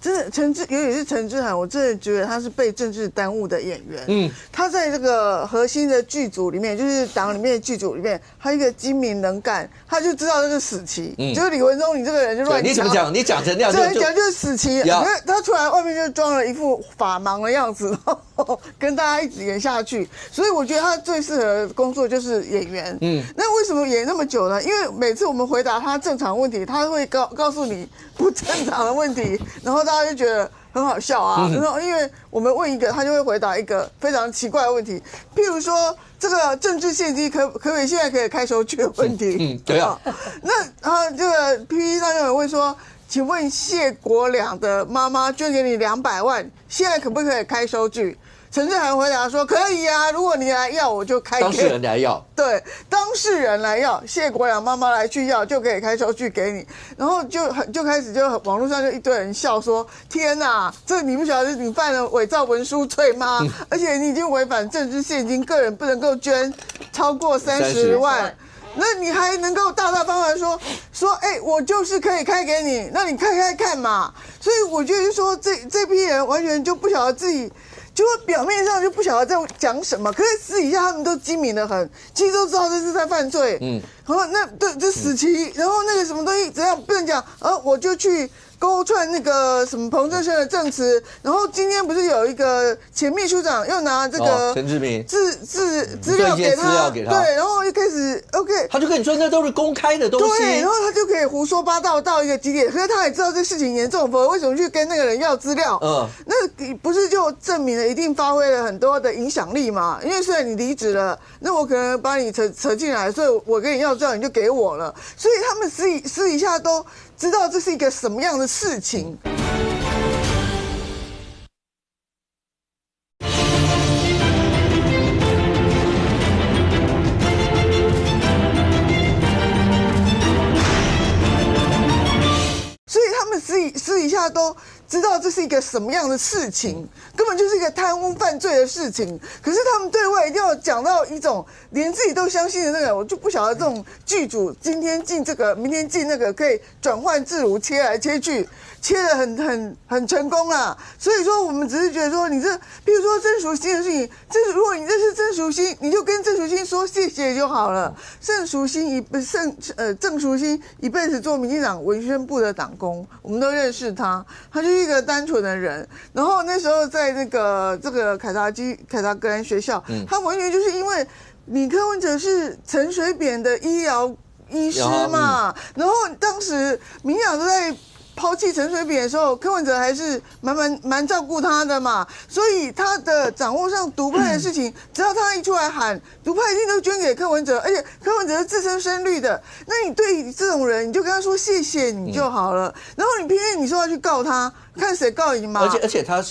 真的，尤其是陈智菡，我真的觉得他是被政治耽误的演员。他在这个核心的剧组里面，就是党里面的剧组里面，他一个精明能干，他就知道这个死期。就是李文忠，你这个人就乱讲。你怎么讲？你讲成那样，这讲就是死期。他出来外面就装了一副法盲的样子，然后跟大家一直演下去。所以我觉得他最适合的工作就是演员。那为什么演那么久呢？因为每次我们回答他正常问题，他会告诉你不正常的问题，然后大家就觉得很好笑啊。然后因为我们问一个，他就会回答一个非常奇怪的问题，譬如说这个政治现金可不可以现在可以开收据的问题。对啊。那这个 PPT 上有人问说，请问谢国良的妈妈捐给你200万，现在可不可以开收据？陈智菡回答说：“可以啊，如果你来要，我就开给。”当事人来要，对，当事人来要，谢国良妈妈来去要，就可以开收据给你。然后就开始网络上就一堆人笑说：“天哪，这你不晓得你犯了伪造文书罪吗？而且你已经违反政治现金，个人不能够捐超过30万。”那你还能够大大方方说，我就是可以开给你，那你开看嘛。所以我觉得说这批人完全就不晓得自己。就表面上就不晓得在讲什么，可是私底下他们都精明得很，其实都知道这是在犯罪。然后那这死期，然后那个什么东西怎样不能讲，我就去勾串那个什么彭正生的证词，然后今天不是有一个前秘书长又拿这个陈志明资料给他，对，然后就开始 OK， 他就跟你说那都是公开的东西，对，然后他就可以胡说八道到一个极点，可是他也知道这事情严重，否则为什么去跟那个人要资料？那不是就证明了一定发挥了很多的影响力嘛？因为虽然你离职了，那我可能把你扯进来，所以我跟你要资料你就给我了，所以他们私底下都知道这是一个什么样的事情。所以他们私底下都知道这是一个什么样的事情，根本就是一个贪污犯罪的事情。可是他们对外一定要讲到一种连自己都相信的那个，我就不晓得这种剧组今天进这个，明天进那个，可以转换自如，切来切去，切得很成功啦。所以说我们只是觉得说，你这譬如说郑淑馨的事情，如果你这是郑淑馨，你就跟郑淑馨说谢谢就好了。郑淑馨一辈子做民进党文宣部的党工，我们都认识他，他就是一个单纯的人。然后那时候在这个凯达格兰学校，他完全就是因为你柯文哲是陈水扁的医疗医师嘛，然后当时民进党都在抛弃陈水扁的时候，柯文哲还是蛮照顾他的嘛，所以他的掌握上独派的事情，只要他一出来喊，独派一定都捐给柯文哲，而且柯文哲是自身深绿的，那你对这种人，你就跟他说谢谢你就好了，然后你偏偏你说要去告他，看谁告赢嘛。而且他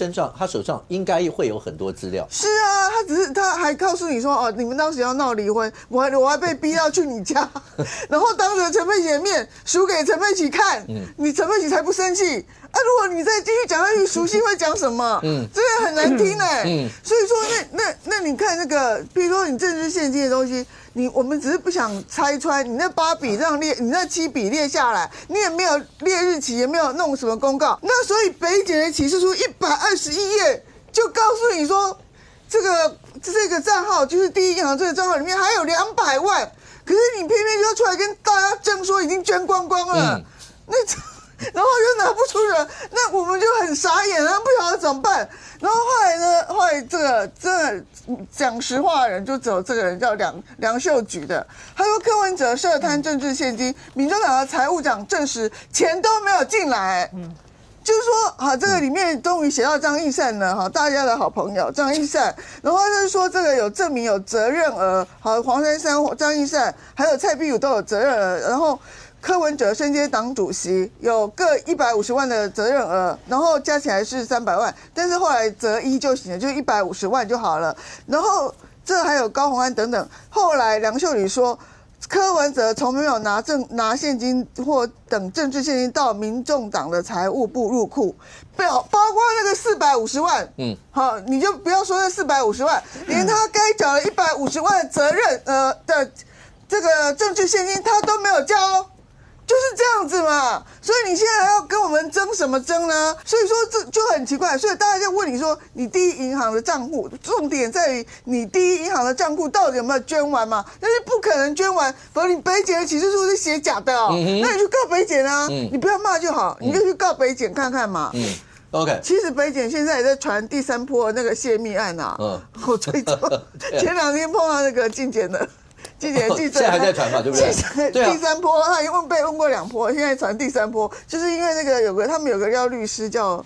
手上应该会有很多资料。是啊，他还告诉你说你们当时要闹离婚，我还被逼要去你家，然后当着陈佩琪的面数给陈佩琪看，你陈佩琪才不生气啊！如果你再继续讲下去，淑馨会讲什么？真的很难听所以说那你看那个，比如说你政治现金的东西，我们只是不想拆穿你那8笔这样列，你那7笔列下来，你也没有列日期，也没有弄什么公告。那所以北检的起诉书121页就告诉你说，这个账号就是第一银行这个账号里面还有200万，可是你偏偏就要出来跟大家争说已经捐光光了，然后又拿不出人，那我们就很傻眼啊，不晓得怎么办。然后后来这个讲实话的人就只有这个人叫梁秀菊的，他说柯文哲涉贪政治现金，民众党的财务长证实钱都没有进来。就是说，这个里面终于写到张义善了，大家的好朋友张义善，然后他就说这个有证明有责任额，黄珊珊、张义善还有蔡壁如都有责任额，然后柯文哲身兼党主席，有各150万的责任额，然后加起来是300万，但是后来择一就行了，就150万就好了。然后这还有高虹安等等，后来梁秀玲说，柯文哲从没有拿现金或等政治现金到民众党的财务部入库，包括那个450万，好，你就不要说那450万，连他该缴的150万的责任的这个政治现金他都没有交。就是这样子嘛，所以你现在还要跟我们争什么争呢？所以说这就很奇怪，所以大家就问你说，你第一银行的账户，重点在于你第一银行的账户到底有没有捐完嘛？但是不可能捐完，否则你北检的起诉书是写假的那你去告北检啊，你不要骂就好，你就去告北检看看嘛。OK， 其实北检现在也在传第3波那个泄密案啊，我追踪前2天碰到那个进检的。记者现在还在传嘛，对不对？第3波，他已经被问过2波，现在传第3波，就是因为那个他们有个廖律师叫，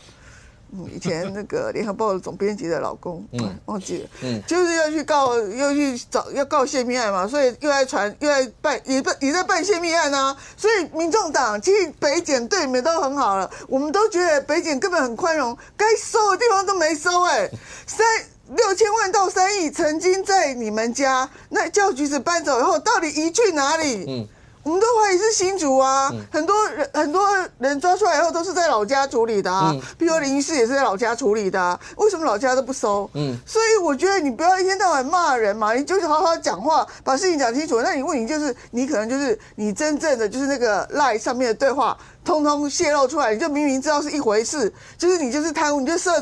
以前那个联合报的总编辑的老公，忘记了，就是要去告泄密案嘛，所以又在传，又在办，也在办泄密案啊，所以民众党其实北检对你们都很好了，我们都觉得北检根本很宽容，该收的地方都没收6000万到3亿曾经在你们家，那教局子搬走以后，到底移去哪里？我们都怀疑是新竹啊，很多人抓出来以后都是在老家处理的啊，比如林医师也是在老家处理的啊，为什么老家都不收？所以以我觉得你不要一天到晚骂人嘛，你就是好好讲话，把事情讲清楚。那你问题就是，你可能就是你真正的就是那个 LINE 上面的对话，通通泄露出来，你就明明知道是一回事，就是你就是贪污，你就涉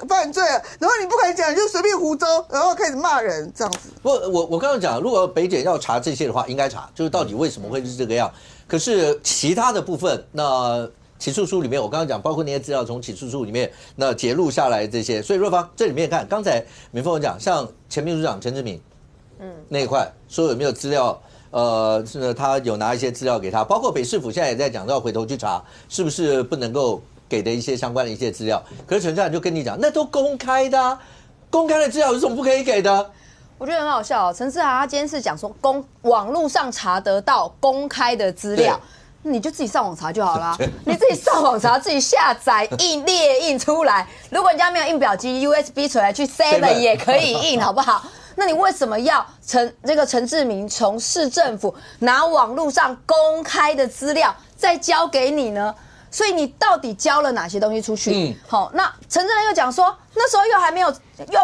犯罪了，然后你不敢讲，你就随便胡诌，然后开始骂人这样子。我刚刚讲，如果北检要查这些的话，应该查，就是到底为什么会是这个样。可是其他的部分，那起诉书里面，我刚刚讲，包括那些资料从起诉书里面那揭露下来这些，所以若芳这里面看，刚才敏凤讲，像前秘书长陈志明，那一块说有没有资料，是他有拿一些资料给他，包括北市府现在也在讲，要回头去查是不是不能够给的一些相关的一些资料。可是陈站就跟你讲，那都公开的啊，公开的资料有什么不可以给的？我觉得很好笑哦，陈志涵他今天是讲说网络上查得到公开的资料。你就自己上网查就好啦，你自己上网查，自己下载列印出来。如果人家没有印表机 ，USB 存来去 7 也可以印，好不好？那你为什么要陈志明从市政府拿网络上公开的资料再交给你呢？所以你到底交了哪些东西出去？好，那陈志仁又讲说，那时候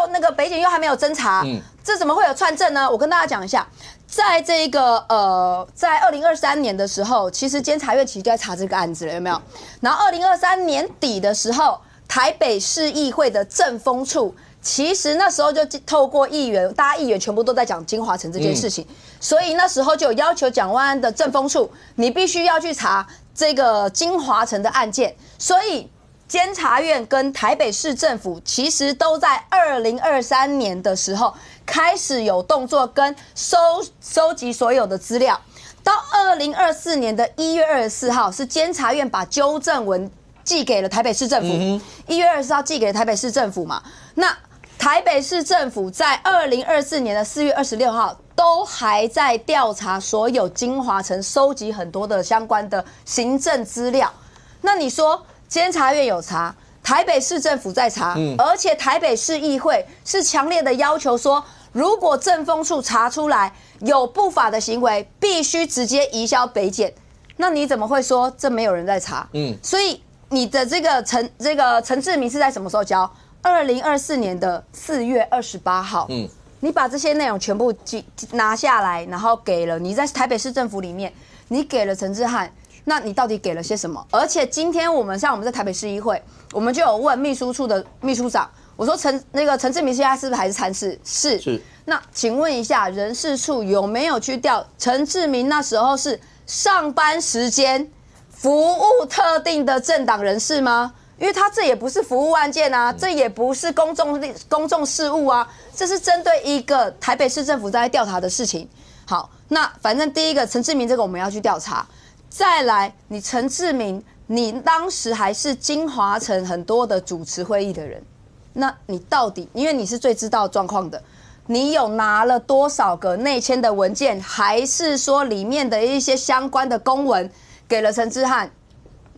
那个北检又还没有侦查，这怎么会有串证呢？我跟大家讲一下。在这个在2023年的时候，其实监察院其实就在查这个案子了，有没有？然后2023年底的时候，台北市议会的政风处，其实那时候就透过议员，大家议员全部都在讲金华城这件事情，所以那时候就有要求蒋万安的政风处，你必须要去查这个金华城的案件，所以。监察院跟台北市政府其实都在2023年的时候开始有动作，跟收集所有的资料。到2024年的1月24号，是监察院把纠正文寄给了台北市政府。1月24号寄给了台北市政府嘛？那台北市政府在2024年的4月26号都还在调查所有金华城收集很多的相关的行政资料。那你说？监察院有查，台北市政府在查，而且台北市议会是强烈的要求说，如果政风处查出来有不法的行为，必须直接移交北检。那你怎么会说这没有人在查？所以你的这个陈志明是在什么时候交？2024年的4月28号。你把这些内容全部拿下来，然后给了你在台北市政府里面，你给了陈志汉。那你到底给了些什么？而且今天我们在台北市议会，我们就有问秘书处的秘书长，我说陈志明现在是不是还是参事？是。那请问一下，人事处有没有去调陈志明那时候是上班时间服务特定的政党人士吗？因为他这也不是服务案件啊，这也不是公众事务啊，这是针对一个台北市政府在调查的事情。好，那反正第一个陈志明这个我们要去调查。再来，你陈志明，你当时还是金华城很多的主持会议的人，那你到底，因为你是最知道状况的，你有拿了多少个内嵌的文件，还是说里面的一些相关的公文给了陈志汉？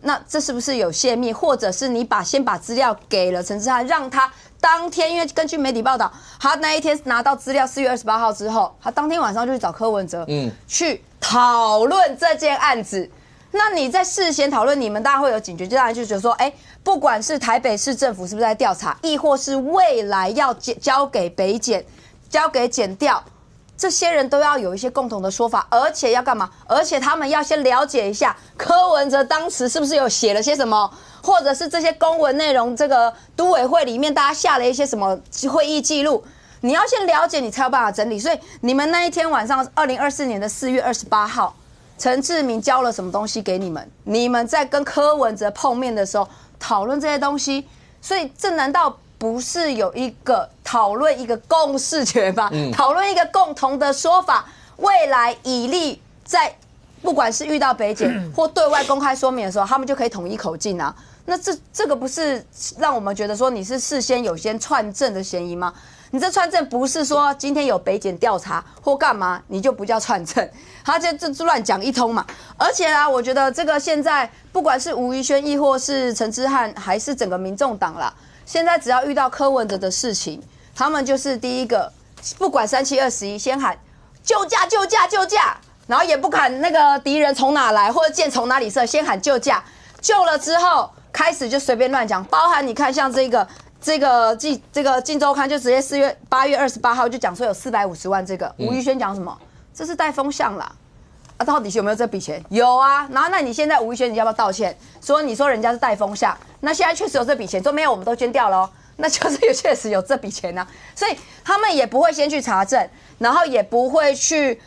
那这是不是有泄密，或者是你先把资料给了陈志汉，让他当天，因为根据媒体报道，他那一天拿到资料4月28号之后，他当天晚上就去找柯文哲，去讨论这件案子。那你在事先讨论，你们大家会有警觉，就当然就觉得说，不管是台北市政府是不是在调查，亦或是未来要交给北检、交给检调，这些人都要有一些共同的说法，而且要干嘛？而且他们要先了解一下柯文哲当时是不是有写了些什么，或者是这些公文内容，这个都委会里面大家下了一些什么会议记录，你要先了解，你才有办法整理。所以你们那一天晚上，2024年的4月28号，陈志明交了什么东西给你们？你们在跟柯文哲碰面的时候讨论这些东西，所以这难道不是有一个讨论一个共识权吗？讨论一个共同的说法，未来以利在不管是遇到北检或对外公开说明的时候，他们就可以统一口径啊。那这个不是让我们觉得说你是事先有先串证的嫌疑吗？你这串证不是说今天有北检调查或干嘛，你就不叫串证，他这乱讲一通嘛。而且啊，我觉得这个现在不管是吴怡轩亦或是陈之汉，还是整个民众党啦，现在只要遇到柯文哲的事情，他们就是第一个，不管3721，先喊救驾救驾救驾，然后也不管那个敌人从哪来或者箭从哪里射，先喊救驾，救了之后开始就随便乱讲，包含你看像这个这个镜周刊就直接8月28号就讲说有450万这个，吴育轩讲什么？这是带风向啦。啊，到底有没有这笔钱？有啊。然后那你现在吴育轩你要不要道歉？你说人家是带风向，那现在确实有这笔钱，说没有我们都捐掉了哦，那就是确实有这笔钱啊。所以他们也不会先去查证，然后也不会去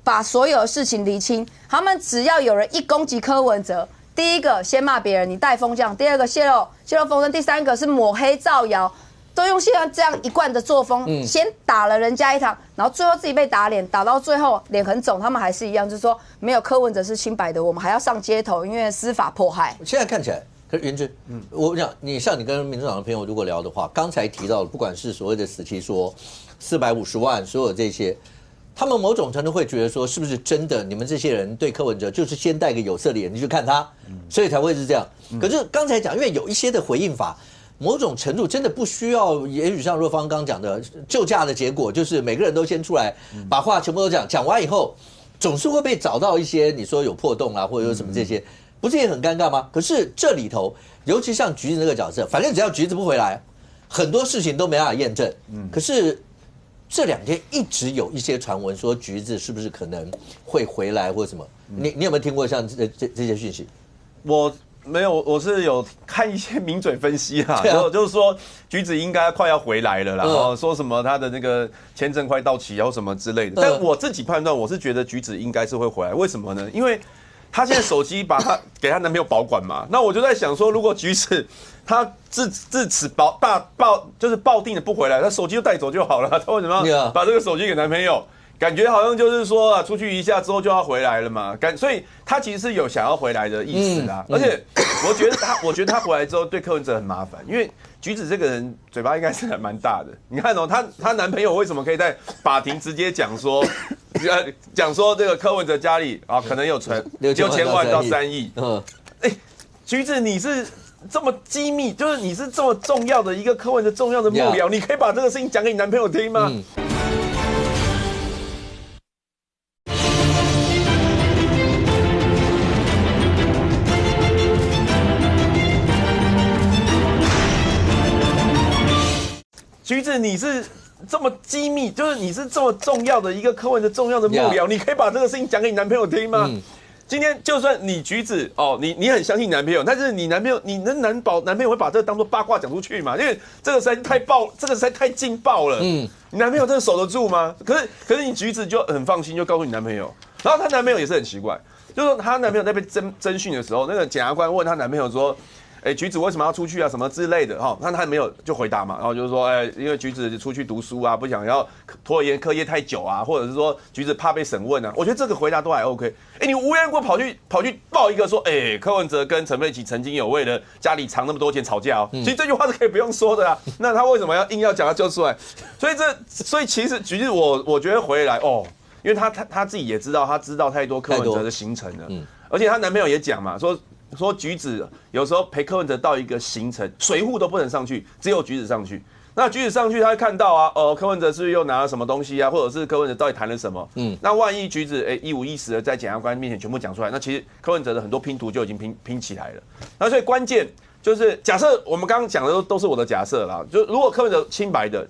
把所有的事情厘清。他们只要有人一攻击柯文哲，第一个先骂别人你带风向，第二个泄露风声，第三个是抹黑造谣。都用现在这样一贯的作风，先打了人家一场，然后最后自己被打脸，打到最后脸很肿，他们还是一样，就是说没有柯文哲是清白的，我们还要上街头，因为司法迫害。现在看起来，可是云芝，我讲你跟民众党的朋友如果聊的话，刚才提到的，不管是所谓的死期说450万，所有这些，他们某种程度会觉得说，是不是真的？你们这些人对柯文哲就是先戴个有色的眼镜去看他，所以才会是这样。可是刚才讲，因为有一些的回应法。某种程度真的不需要，也许像若芳刚讲的，救驾的结果就是每个人都先出来把话全部都讲完以后，总是会被找到一些你说有破洞啊，或者有什么这些，不是也很尴尬吗？可是这里头，尤其像橘子这个角色，反正只要橘子不回来，很多事情都没办法验证。可是这2天一直有一些传闻说橘子是不是可能会回来或者什么？你有没有听过像这些讯息？我没有，我是有看一些名嘴分析啦，就是说橘子应该快要回来了啦，然后说什么他的那个签证快到期，然后什么之类的。但我自己判断，我是觉得橘子应该是会回来，为什么呢？因为她现在手机给她男朋友保管嘛，那我就在想说，如果橘子她自此就是抱定的不回来，她手机就带走就好了，她为什么要把这个手机给男朋友？感觉好像就是说啊，出去一下之后就要回来了嘛，所以他其实是有想要回来的意思啦。而且我觉得他回来之后对柯文哲很麻烦，因为橘子这个人嘴巴应该是还蛮大的。你看哦，她男朋友为什么可以在法庭直接讲说这个柯文哲家里啊可能有存6000万到3亿？橘子你是这么机密，就是你是这么重要的一个柯文哲重要的幕僚，你可以把这个事情讲给你男朋友听吗？橘子，你是这么机密，就是你是这么重要的一个柯文哲重要的幕僚，你可以把这个事情讲给你男朋友听吗？今天就算你橘子哦，你很相信男朋友，但是你男朋友男朋友会把这个当做八卦讲出去嘛？因为这个实在太这个实在太劲爆了。你男朋友真的守得住吗？可是你橘子就很放心，就告诉你男朋友，然后她男朋友也是很奇怪，就是说她男朋友在被侦讯的时候，那个检察官问她男朋友说。橘子为什么要出去啊？什么之类的哈？那他没有就回答嘛，然后就是说，因为橘子出去读书啊，不想要拖延课业太久啊，或者是说橘子怕被审问啊。我觉得这个回答都还 OK。你无缘无故跑去报一个说，柯文哲跟陈佩琪曾经有为了家里藏那么多钱吵架哦。其实这句话是可以不用说的啊。那他为什么硬要讲他揪出来？所以其实橘子我觉得回来哦，因为他自己也知道，他知道太多柯文哲的行程了，而且她男朋友也讲嘛，说橘子有时候陪柯文哲到一个行程，水户都不能上去，只有橘子上去。那橘子上去，他会看到啊，柯文哲是不是又拿了什么东西啊，或者是柯文哲到底谈了什么？那万一橘子一五一十的在检察官面前全部讲出来，那其实柯文哲的很多拼图就已经拼起来了。那所以关键就是假设我们刚刚讲的都是我的假设啦，就如果柯文哲清白的，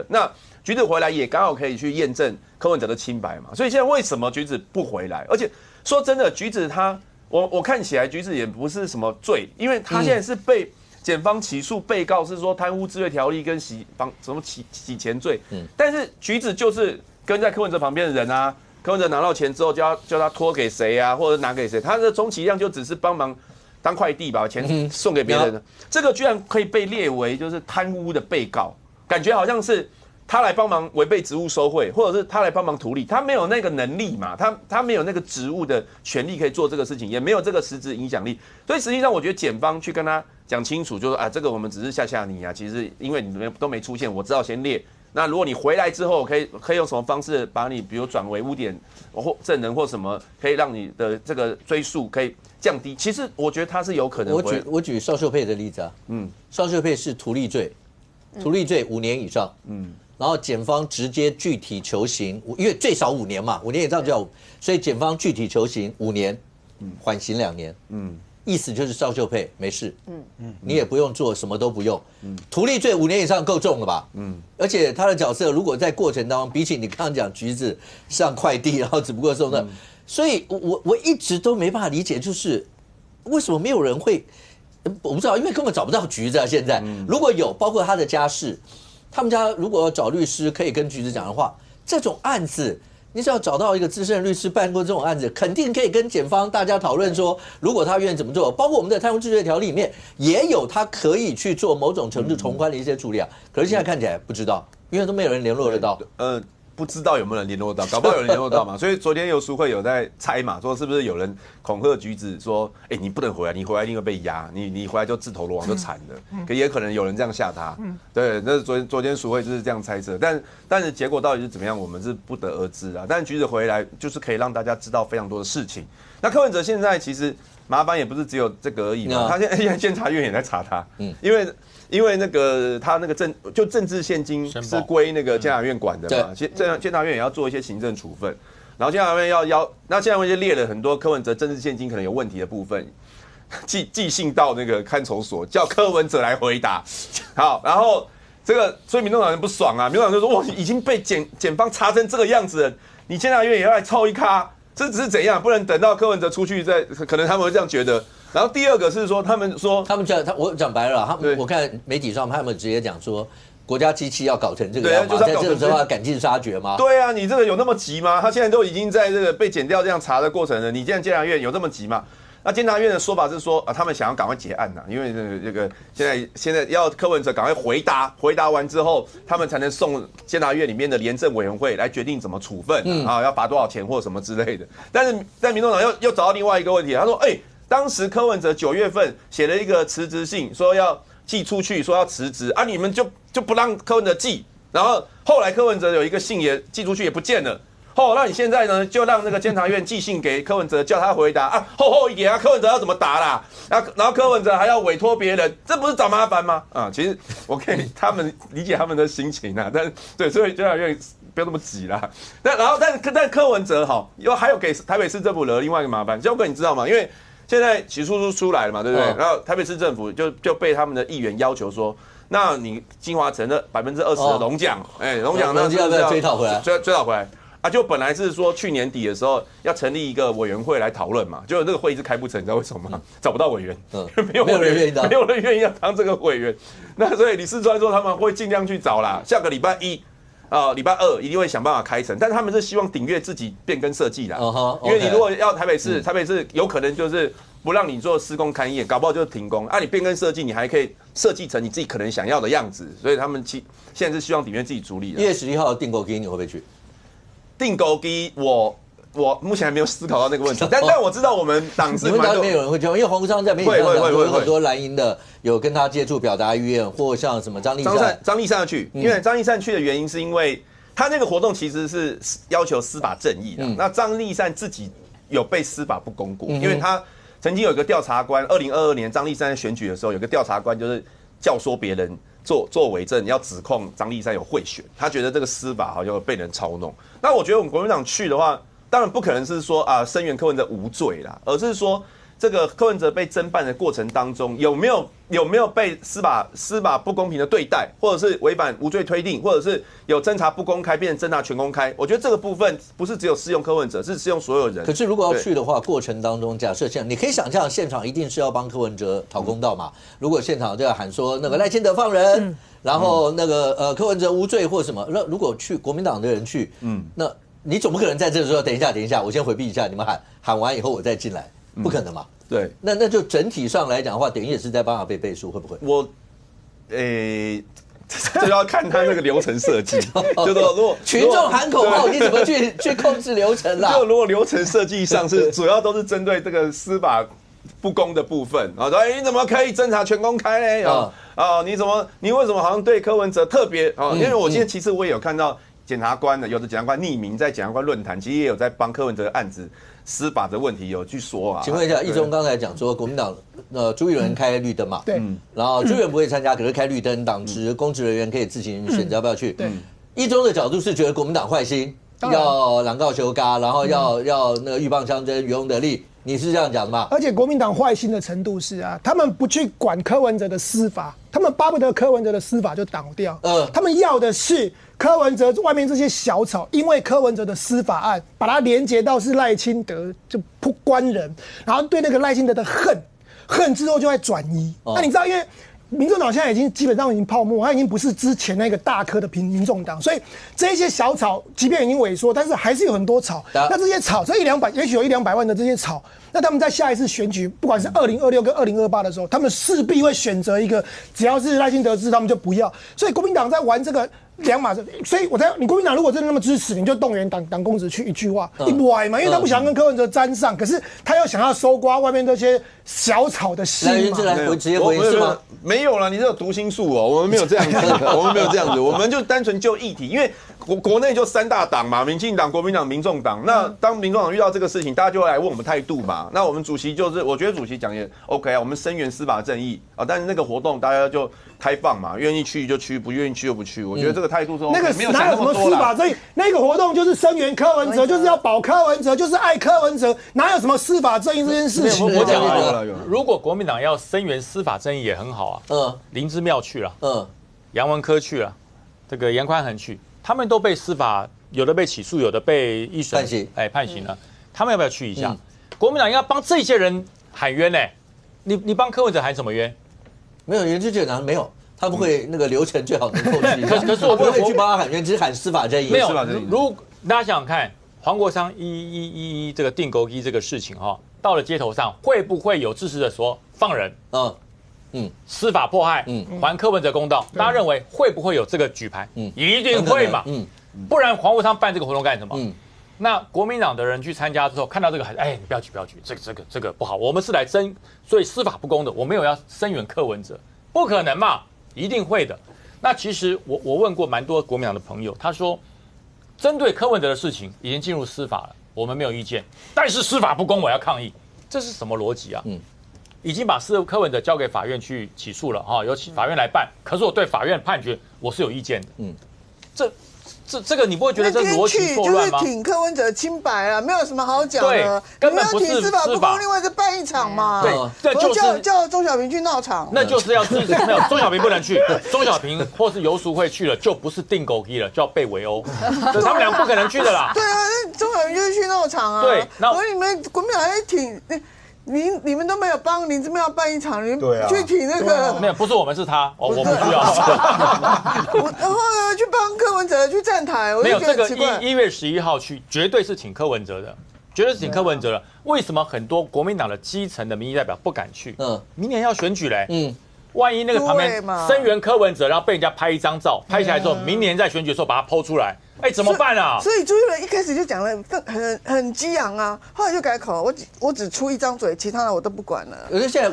那橘子回来也刚好可以去验证柯文哲的清白嘛。所以现在为什么橘子不回来？而且说真的，橘子他。我看起来橘子也不是什么罪，因为他现在是被检方起诉，被告是说贪污治罪条例跟洗钱罪。但是橘子就是跟在柯文哲旁边的人啊，柯文哲拿到钱之后叫他托给谁啊，或者拿给谁，他的充其量就只是帮忙当快递把钱送给别人的。这个居然可以被列为就是贪污的被告，感觉好像是。他来帮忙违背职务收贿，或者是他来帮忙图利，他没有那个能力嘛，他没有那个职务的权利可以做这个事情，也没有这个实质影响力，所以实际上我觉得检方去跟他讲清楚，就说这个我们只是吓你啊，其实因为你们都没出现，我知道先列。那如果你回来之后，可以用什么方式把你，比如转为污点或证人或什么，可以让你的这个追诉可以降低。其实我觉得他是有可能。我举邵秀佩的例子啊，邵秀佩是图利罪5年以上，然后检方直接具体求刑，因为最少5年嘛，5年以上就要，所以检方具体求刑5年，缓刑2年，意思就是赵秀佩没事，你也不用做，什么都不用，图利罪5年以上够重了吧？而且他的角色如果在过程当中，比起你刚刚讲橘子上快递，然后只不过送的，所以我一直都没办法理解，就是为什么没有人会，我不知道，因为根本找不到橘子啊。现在如果有，包括他的家事，他们家如果找律师可以跟橘子讲的话，这种案子。你只要找到一个资深律师办过这种案子，肯定可以跟检方大家讨论说，如果他愿意怎么做，包括我们的贪污治罪条例里面也有他可以去做某种程度从宽的一些处理啊。可是现在看起来不知道，因为都没有人联络得到。不知道有没有人联络到，搞不好有人联络到嘛。所以昨天游淑慧有在猜嘛，说是不是有人恐吓橘子说，你不能回来，你回来一定会被压，你回来就自投罗网就惨了。可也可能有人这样吓他。对，那昨天淑慧就是这样猜测，但是结果到底是怎么样，我们是不得而知啊。但是橘子回来就是可以让大家知道非常多的事情。那柯文哲现在其实麻烦也不是只有这个而已嘛，他现在监察院也在查他，因为那个他那个政治现金是归那个监察院管的嘛，监察院也要做一些行政处分，然后监察院那监察院就列了很多柯文哲政治现金可能有问题的部分，寄信到那个看守所，叫柯文哲来回答。好，然后这个所以民众党人不爽啊，民众党就说哇，已经被检方查成这个样子了，你监察院也要来凑一咖，这只是怎样？不能等到柯文哲出去再，可能他们会这样觉得。然后第二个是说，他们我讲白了，我看媒体上他们直接讲说，国家机器要搞成这个样子，在这种时候要赶尽杀绝吗？对啊，你这个有那么急吗？他现在都已经在这个被检调这样查的过程了，你现在监察院有这么急吗？那监察院的说法是说他们想要赶快结案呐，因为这个现在要柯文哲赶快回答完之后，他们才能送监察院里面的廉政委员会来决定怎么处分要罚多少钱或什么之类的。但是在民众党又找到另外一个问题，他说当时柯文哲9月份写了一个辞职信，说要寄出去，说要辞职啊，你们就不让柯文哲寄，然后后来柯文哲有一个信也寄出去也不见了，那你现在呢就让那个监察院寄信给柯文哲，叫他回答啊，厚一点啊，柯文哲要怎么答啦？然后柯文哲还要委托别人，这不是找麻烦吗？其实我可以他们理解他们的心情啊，但是对，所以监察院不要那么急啦。但柯文哲还有给台北市政府惹另外一个麻烦，焦哥你知道吗？因为现在起诉书出来了嘛，对不对？然后台北市政府就被他们的议员要求说，那你金华城的20%的龙奖，龙奖那要不要追讨回来？追讨回来啊！就本来是说去年底的时候要成立一个委员会来讨论嘛，就那个会议是开不成，你知道为什么吗？找不到委员，没有人愿意要当这个委员。那所以李四川说他们会尽量去找啦，下个礼拜1。礼拜2一定会想办法开成，但他们是希望顶越自己变更设计啦，因为你如果要台北市有可能就是不让你做施工勘验，搞不好就停工啊。你变更设计，你还可以设计成你自己可能想要的样子，所以他们现在是希望顶越自己处理。1月11号的订购机你会不会去？订购机我目前还没有思考到那个问题，但我知道我们党是蛮多有人会去，因为黄国昌在媒体上讲说很多蓝营的有跟他接触表达意愿，或像什么张立善要去，因为张立善去的原因是因为他那个活动其实是要求司法正义的，那张立善自己有被司法不公过，因为他曾经有一个调查官，2022年张立善在选举的时候，有个调查官就是教唆别人做伪证，要指控张立善有贿选，他觉得这个司法好像被人操弄。那我觉得我们国民党去的话，当然不可能是说声援柯文哲无罪啦，而是说这个柯文哲被侦办的过程当中，有没有被司法不公平的对待，或者是违反无罪推定，或者是有侦查不公开变成侦查全公开？我觉得这个部分不是只有适用柯文哲，是适用所有人。可是如果要去的话，过程当中假设你可以想象现场一定是要帮柯文哲讨公道嘛？如果现场就要喊说那个赖清德放人，然后那个柯文哲无罪或什么，那如果去国民党的人去，那你总不可能在这个时候等一下，我先回避一下，你们喊完以后我再进来，不可能嘛？对，那就整体上来讲的话，等于也是在帮他背书，会不会？这要看他那个流程设计，就说如果群众喊口号，你怎么去控制流程啦？就如果流程设计上是主要都是针对这个司法不公的部分，然后说你怎么可以侦查全公开呢？你为什么好像对柯文哲特别因为我今天其实我也有看到检察官有的检察官匿名在检察官论坛，其实也有在帮柯文哲的案子司法的问题有去说啊。请问一下，一中刚才讲说国民党朱立伦开绿灯嘛，对，然后朱立伦不会参加，可是开绿灯，党职公职人员可以自行选择要不要去。对，一中的角度是觉得国民党坏心，要狼告羞嘎，然后要那个鹬蚌相争，渔翁得利，你是这样讲的吗？而且国民党坏心的程度是啊，他们不去管柯文哲的司法，他们巴不得柯文哲的司法就倒掉。他们要的是柯文哲外面这些小草，因为柯文哲的司法案把它连结到是赖清德就不关人，然后对那个赖清德的恨之后就会转移。那你知道，因为民众党现在基本上已经泡沫，它已经不是之前那个大颗的民众党，所以这些小草即便已经萎缩，但是还是有很多草。那这些草，这100-200，也许有100-200万的这些草，那他们在下一次选举，不管是2026跟2028的时候，他们势必会选择一个只要是赖清德支，他们就不要。所以国民党在玩这个两码子，所以你国民党如果真的那么支持，你就动员党公子去一句话一歪嘛，因为他不想跟柯文哲沾上，可是他又想要收刮外面这些小草的心嘛。来直接回应是吗？没有啦，你这有读心术哦，我们没有这样子，我们没有这样子，我们就单纯就议题，因为国内就3大党嘛，民进党、国民党、民众党。那当民众党遇到这个事情，大家就会来问我们态度嘛。那我们主席就是，我觉得主席讲也 OK 啊，我们声援司法正义啊，但是那个活动大家就开放嘛，愿意去就去，不愿意去就不去。我觉得这个态度是 OK， 没有想那么多啦。哪有什么司法正义？那个活动就是声援柯文哲，就是要保柯文哲，就是爱柯文哲，哪有什么司法正义这件事情？我讲了，如果国民党要声援司法正义也很好啊。林之妙去了，杨文科去了，这个严宽恒去，他们都被司法有的被起诉，有的被一审判刑了。他们要不要去一下？国民党要帮这些人喊冤呢？你帮柯文哲喊什么冤？没有，袁志健没有。他不会那个流程最好能够去，可是我不会去帮他喊冤，只是喊司法正义。没有，如大家想想看，黄国昌这个定勾机这个事情哈，到了街头上会不会有支持者说放人？司法迫害，还柯文哲公道。大家认为会不会有这个举牌？一定会嘛。不然黄国昌办这个活动干什么？那国民党的人去参加之后，看到这个还你不要举，这个不好。我们是来所以司法不公的，我没有要声援柯文哲，不可能嘛。一定会的。那其实我问过蛮多国民党的朋友，他说，针对柯文哲的事情已经进入司法了，我们没有意见，但是司法不公，我要抗议，这是什么逻辑啊？已经把柯文哲交给法院去起诉了哈，由法院来办。可是我对法院判决我是有意见的。这个你不会觉得这逻辑错乱吗？就是挺柯文哲清白了，没有什么好讲的。对，根本不是司法不公，另外再办一场嘛。对，这就是叫钟小平去闹场。那就是要支持，没有钟小平不能去，钟小平或是游淑慧去了，就不是定狗机了，就要被围殴。他们俩不可能去的啦。对啊，钟小平就是去闹场啊。对，然后你们国民党还挺。你们都没有帮林智妙办一场，你去挺那个没有，不是我们是他我不需要。然后呢，去帮柯文哲去站台，没有这个1月11号去，绝对是挺柯文哲的，绝对是挺柯文哲的。为什么很多国民党的基层的民意代表不敢去？明年要选举嘞，万一那个旁边声援柯文哲，然后被人家拍一张照，拍下来之后，明年在选举的时候把它剖出来，怎么办啊？所以朱立伦一开始就讲了很激昂啊，后来就改口，我只出一张嘴，其他的我都不管了。可是现在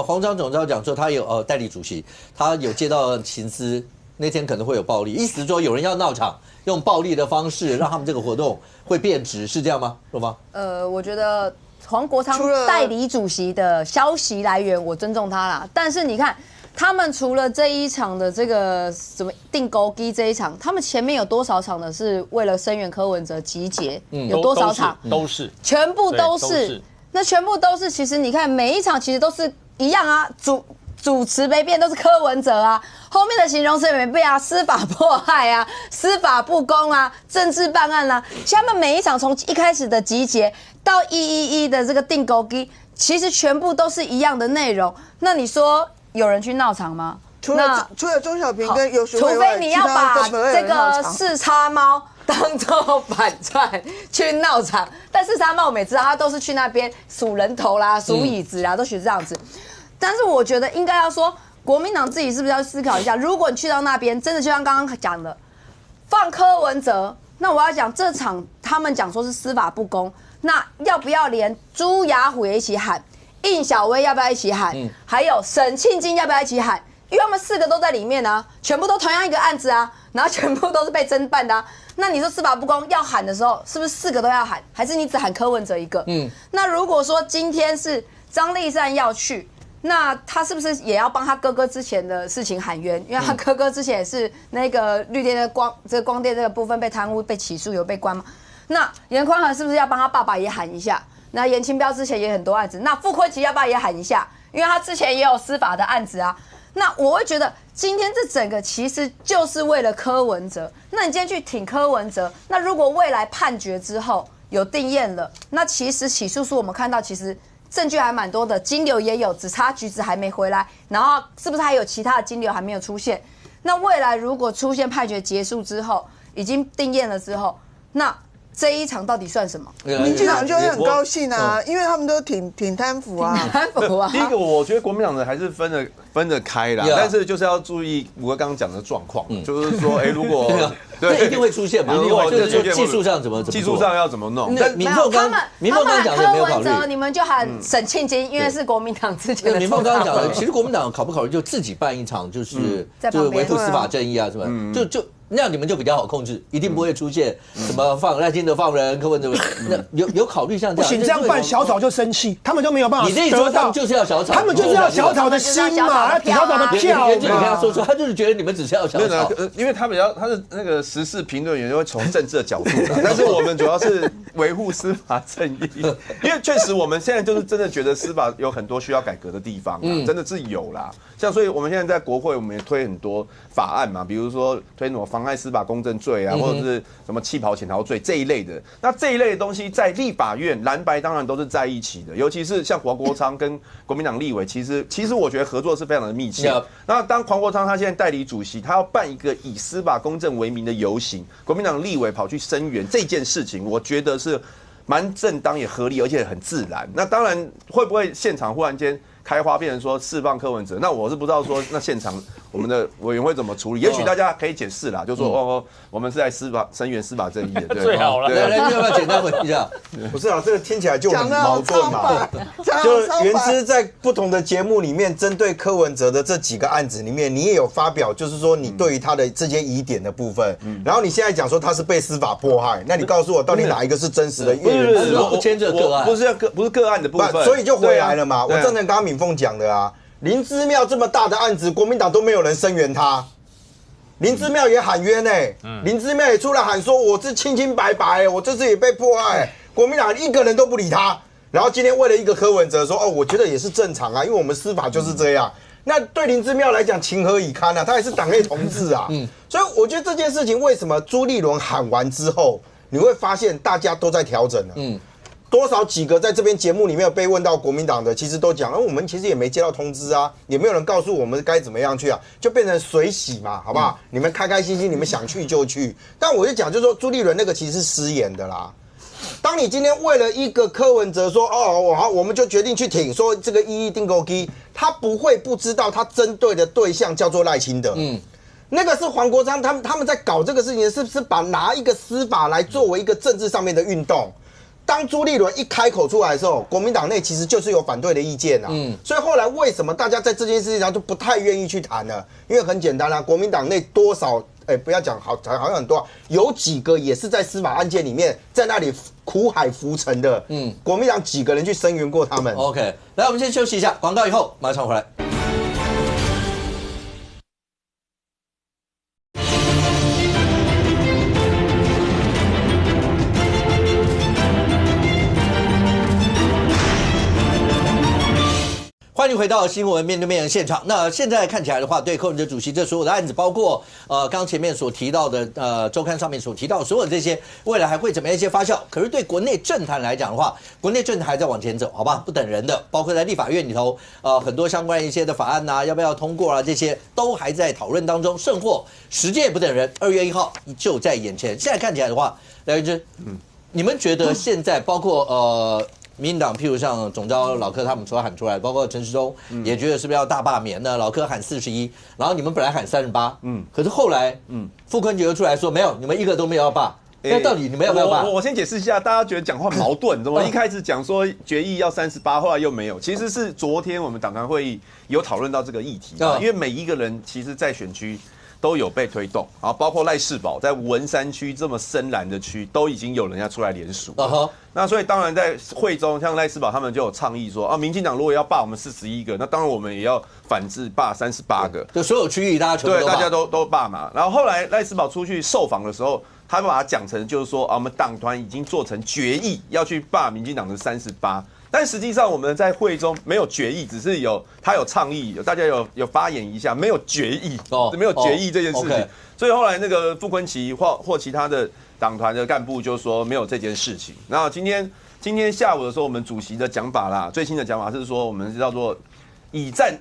黄章总召讲说，他有代理主席，他有接到情资，那天可能会有暴力，意思是说有人要闹场，用暴力的方式让他们这个活动会变质，是这样吗？是吗？我觉得。黄国昌代理主席的消息来源，我尊重他啦。但是你看，他们除了这一场的这个什么定勾机这一场，他们前面有多少场的是为了声援柯文哲集结？有多少场？都是，全部都是。那全部都是。其实你看，每一场其实都是一样啊，主持没变，都是柯文哲啊。后面的形容词也没变啊，司法迫害啊，司法不公啊，政治办案啊。他们每一场从一开始的集结到111的这个定勾机，其实全部都是一样的内容。那你说有人去闹场吗？除了钟小平跟游淑慧，除非你要把这个四叉猫当做反串去闹场，但四叉猫我们也知道，他都是去那边数人头啦、数椅子啦，都是这样子。但是我觉得应该要说，国民党自己是不是要思考一下，如果你去到那边，真的就像刚刚讲的，放柯文哲，那我要讲这场他们讲说是司法不公，那要不要连朱雅虎也一起喊，应小薇要不要一起喊，还有沈庆金要不要一起喊？因为他们4个都在里面啊，全部都同样一个案子啊，然后全部都是被侦办的啊。那你说司法不公要喊的时候，是不是4个都要喊，还是你只喊柯文哲一个？那如果说今天是张丽善要去，那他是不是也要帮他哥哥之前的事情喊冤？因为他哥哥之前也是那个绿电的光电这个部分被贪污、被起诉、有被关嘛。那严宽恒是不是要帮他爸爸也喊一下？那严清标之前也很多案子，那傅昆萁要不要也喊一下？因为他之前也有司法的案子啊。那我会觉得今天这整个其实就是为了柯文哲。那你今天去挺柯文哲，那如果未来判决之后有定验了，那其实起诉书我们看到其实证据还蛮多的，金流也有，只差橘子还没回来，然后是不是还有其他的金流还没有出现？那未来如果出现判决结束之后，已经定验了之后，那这一场到底算什么？民进党就会很高兴啊，因为他们都挺贪腐啊。贪腐啊！第一个，我觉得国民党人还是分得开啦，但是就是要注意我刚刚讲的状况，就是说，如果这一定会出现嘛？如果就是说技术上怎么技术上要怎么弄？但民众刚讲的没有考虑，你们就喊沈庆金，因为是国民党之前的。民众刚刚讲的，其实国民党考不考虑就自己办一场，就是维护司法正义啊什么，就。那样你们就比较好控制，一定不会出现什么放赖清德放人、柯文哲那有考虑像这样。不行，这样办小草就生气，他们就没有办法。你这一说他们就是要小草，他们就是要小草的心嘛，小草的票。你跟他说，他就是觉得你们只是要小草。因为他是那个时事评论员，就会从政治的角度，但是我们主要是维护司法正义。因为确实我们现在就是真的觉得司法有很多需要改革的地方，真的是有啦。像所以我们现在在国会，我们也推很多法案嘛，比如说推什么妨碍司法公正罪啊，或者是什么弃保潜逃罪这一类的。那这一类的东西在立法院蓝白当然都是在一起的，尤其是像黄国昌跟国民党立委，其实我觉得合作是非常的密切。那当黄国昌他现在代理主席，他要办一个以司法公正为名的游行，国民党立委跑去声援这件事情，我觉得是蛮正当也合理，而且很自然。那当然会不会现场忽然间开花变成说释放柯文哲？那我是不知道说那现场我们的委员会怎么处理，也许大家可以解释啦，就说我们是在声援司法正义的，对，最好了。来，要不要简单回一下？不是啊，这个听起来就很矛盾嘛。就原之在不同的节目里面，针对柯文哲的这几个案子里面，你也有发表，就是说你对于他的这些疑点的部分，然后你现在讲说他是被司法迫害，那你告诉我到底哪一个是真实的？不是不牵扯个案，不是个案的部分，所以就回来了嘛。我赞成刚刚敏凤讲的啊。林姿妙这么大的案子，国民党都没有人声援他。林姿妙也喊冤林姿妙也出来喊说我是清清白白，我这次也被迫害，国民党一个人都不理他。然后今天为了一个柯文哲说，我觉得也是正常啊，因为我们司法就是这样。那对林姿妙来讲情何以堪啊？他也是党内同志啊。所以我觉得这件事情为什么朱立伦喊完之后，你会发现大家都在调整了。多少几个在这边节目里面有被问到国民党的，其实都讲，我们其实也没接到通知啊，也没有人告诉我们该怎么样去啊，就变成水洗嘛，好不好？你们开开心心，你们想去就去。但我就讲，就是说朱立伦那个其实是失言的啦。当你今天为了一个柯文哲说，好，我们就决定去挺，说这个一定勾基，他不会不知道他针对的对象叫做赖清德。那个是黄国昌，他们在搞这个事情，是把拿一个司法来作为一个政治上面的运动。当朱立伦一开口出来的时候，国民党内其实就是有反对的意见所以后来为什么大家在这件事情上就不太愿意去谈了？因为很简单国民党内多少不要讲好像很多，有几个也是在司法案件里面在那里苦海浮沉的，国民党几个人去声援过他们。OK， 来我们先休息一下，广告以后马上回来。欢迎回到新闻面对面的现场。那现在看起来的话，对柯文哲主席这所有的案子，包括刚前面所提到的周刊上面所提到的所有这些，未来还会怎么样一些发酵？可是对国内政坛来讲的话，国内政坛还在往前走，好吧，不等人的。包括在立法院里头，很多相关一些的法案要不要通过这些都还在讨论当中。甚或时间也不等人，2月1号就在眼前。现在看起来的话，廖元之，你们觉得现在包括民进党，譬如像总召老柯他们所喊出来，包括陈时中也觉得是不是要大罢免呢？老柯喊41，然后你们本来喊38，可是后来傅昆萁又出来说没有，你们一个都没有要罢。那到底你们要不要罢？我先解释一下，大家觉得讲话矛盾，怎么一开始讲说决议要38，后来又没有？其实是昨天我们党团会议有讨论到这个议题，因为每一个人其实在选区都有被推动，啊，包括赖士葆在文山区这么深蓝的区，都已经有人要出来联署。那所以当然在会中，像赖士葆他们就有倡议说，啊，民进党如果要罢我们41个，那当然我们也要反制罢38个，就所有区域大家全部对，大家都罢嘛。然后后来赖士葆出去受访的时候，他把它讲成就是说，啊，我们党团已经做成决议要去罢民进党的38。但实际上我们在会中没有决议，只是他有倡议，大家有发言一下，没有决议，没有决议这件事情。所以后来那个傅昆萁或其他的党团的干部就说没有这件事情。然后今天下午的时候，我们主席的讲法啦，最新的讲法是说我们叫做以战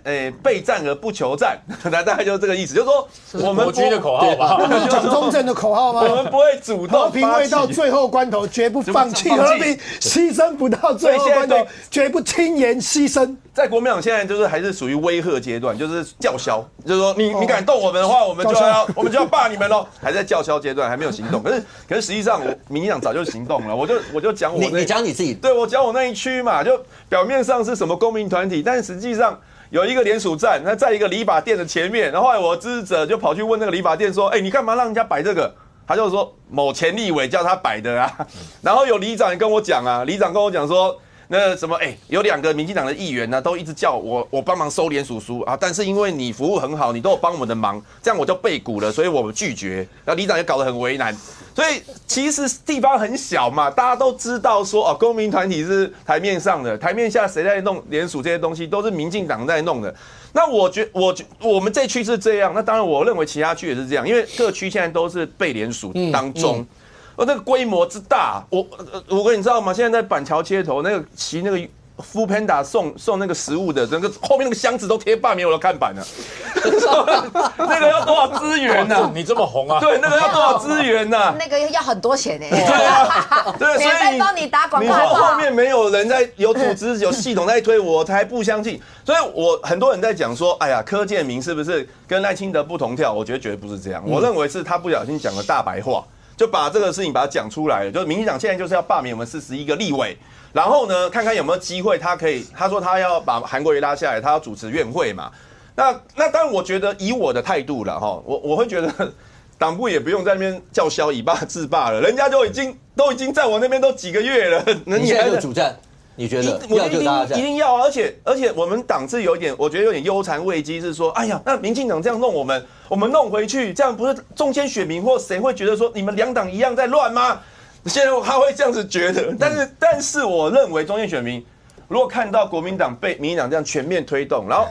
备战而不求战，大概就是这个意思，就是说我们国军的口号吧，那是蒋中正的口号吗？我们不会主动和平未到最后关头绝不放弃，和平牺牲不到最后关头绝不轻言牺牲。在国民党现在就是还是属于威吓阶段，就是叫嚣，就是说你敢动我们的话，我们就要罢你们喽，还在叫嚣阶段，还没有行动。可是实际上，民进党早就行动了。我就讲你讲你自己，对我讲我那一区嘛，就表面上是什么公民团体，但是实际上有一个联署站，那在一个理发店的前面，然后后来我支持者就跑去问那个理发店说，你干嘛让人家摆这个？他就说某前立委叫他摆的啊。然后有里长也跟我讲啊，里长跟我讲说。那什么，有2个民进党的议员呢，都一直叫我帮忙收联署书啊，但是因为你服务很好，你都有帮我们的忙，这样我就被鼓了，所以我们拒绝。那里长也搞得很为难，所以其实地方很小嘛，大家都知道说公民团体是台面上的，台面下谁在弄联署这些东西，都是民进党在弄的。那我们这区是这样，那当然我认为其他区也是这样，因为各区现在都是被联署当中。那个规模之大，我跟你知道吗？现在在板桥街头，那个骑那个 Foodpanda 送那个食物的，整个后面那个箱子都贴罢免我的看板了。那个要多少资源呢？你这么红啊？对，那个要多少资源呢？那个要很多钱呢。对啊，对，所以帮你打广告。你说后面没有人在有组织、有系统在推，我才不相信。所以很多人在讲说，哎呀，柯建铭是不是跟赖清德不同调？我觉得绝对不是这样。我认为是他不小心讲了大白话。就把这个事情把它讲出来了，就是民进党现在就是要罢免我们41个立委，然后呢，看看有没有机会，他说他要把韩国瑜拉下来，他要主持院会嘛。那当然，我觉得以我的态度了哈，我会觉得党部也不用在那边叫嚣以罢制罢了，人家都已经在我那边都几个月了，你现在就主战。你觉得要就大家一定要啊！而且我们党是我觉得有点忧残危机，是说，哎呀，那民进党这样弄我们弄回去，这样不是中间选民或谁会觉得说你们2党一样在乱吗？现在他会这样子觉得，但是我认为中间选民如果看到国民党被民进党这样全面推动，然后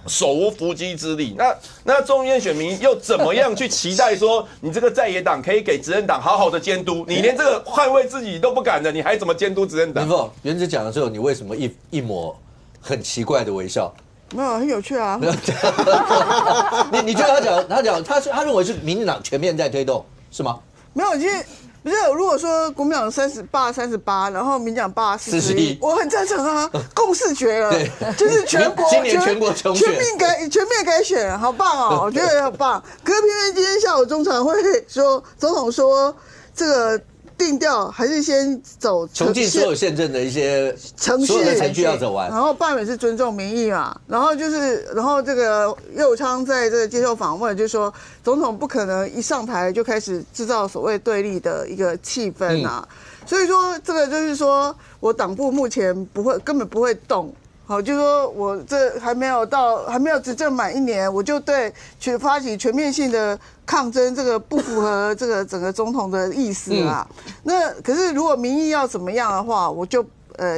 手无缚鸡之力，那中间选民又怎么样去期待说你这个在野党可以给执政党好好的监督？你连这个捍卫自己都不敢的，你还怎么监督执政党？林凤，原子讲的时候，你为什么一抹很奇怪的微笑？没有，很有趣啊。你觉得他认为是民进党全面在推动，是吗？没有，其实。不是，如果说国民党38，然后民进党41，我很赞成啊，共识决了，就是今年全国重选，全面改选，好棒哦，我觉得很棒。可是偏偏今天下午中常会说，总统说这个定调还是先走穷尽所有宪政的一些程序，所有的程序要走完。然后罢免是尊重民意嘛，然后这个右昌在这个接受访问就说，总统不可能一上台就开始制造所谓对立的一个气氛啊，所以说这个就是说我党部目前根本不会动。好，就是说我这还没有执政满1年，我就对发起全面性的抗争，这个不符合这个整个总统的意思啦。那可是如果民意要怎么样的话，我就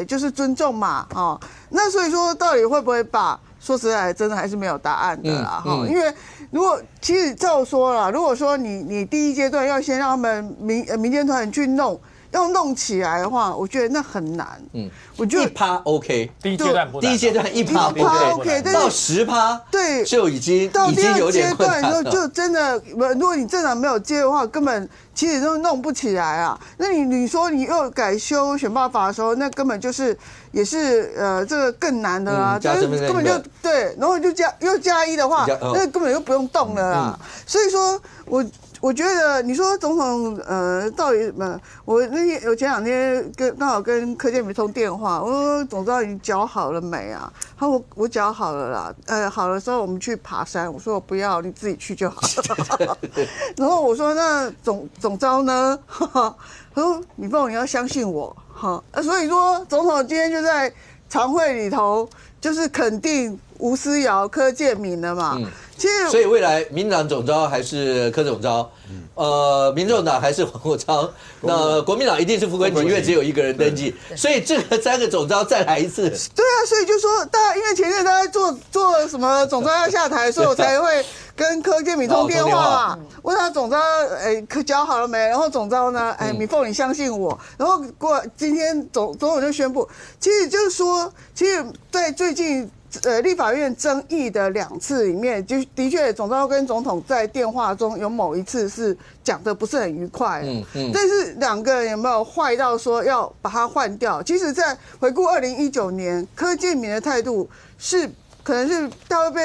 就是尊重嘛，哦，那所以说到底会不会罢？说实在，真的还是没有答案的啦，哈，因为如果其实照说啦，如果说你第一阶段要先让他们民间团去弄。要弄起来的话，我觉得那很难。我觉得1%OK， 第一阶段不难，第一阶段1% OK， 到10%对，就已经有点困难了。到第2阶段就真的，如果你政党没有接的话，根本其实都弄不起来啊。那你说你又改修选罢法的时候，那根本就是也是这个更难的啦，就是根本就对，然后又加1的话，那根本就不用动了啦。所以说我觉得你说总统到底我前2天刚好跟柯建铭通电话，我说总召你脚好了没啊？他说我脚好了啦，好的时候我们去爬山。我说我不要，你自己去就好了。然后我说那总召呢？他说米凤你要相信我哈。所以说总统今天就在常会里头就是肯定吴思瑶、柯建铭了嘛。其实，所以未来民进党总召还是柯总召，民众党还是黄国昌，那国民党一定是傅昆萁，因为只有一个人登记，所以这个3个总召再来一次。对啊，所以就说大家因为前阵大家做什么总召要下台，所以我才会跟柯建铭通电话嘛，问他总召脚好了没？然后总召呢，米凤你相信我，然后今天总统就宣布，其实就是说，其实在最近。立法院争议的2次里面，就的确总召跟总统在电话中有某一次是讲的不是很愉快，但是2个人有没有坏到说要把它换掉？其实，在回顾2019年，柯建铭的态度是可能是他会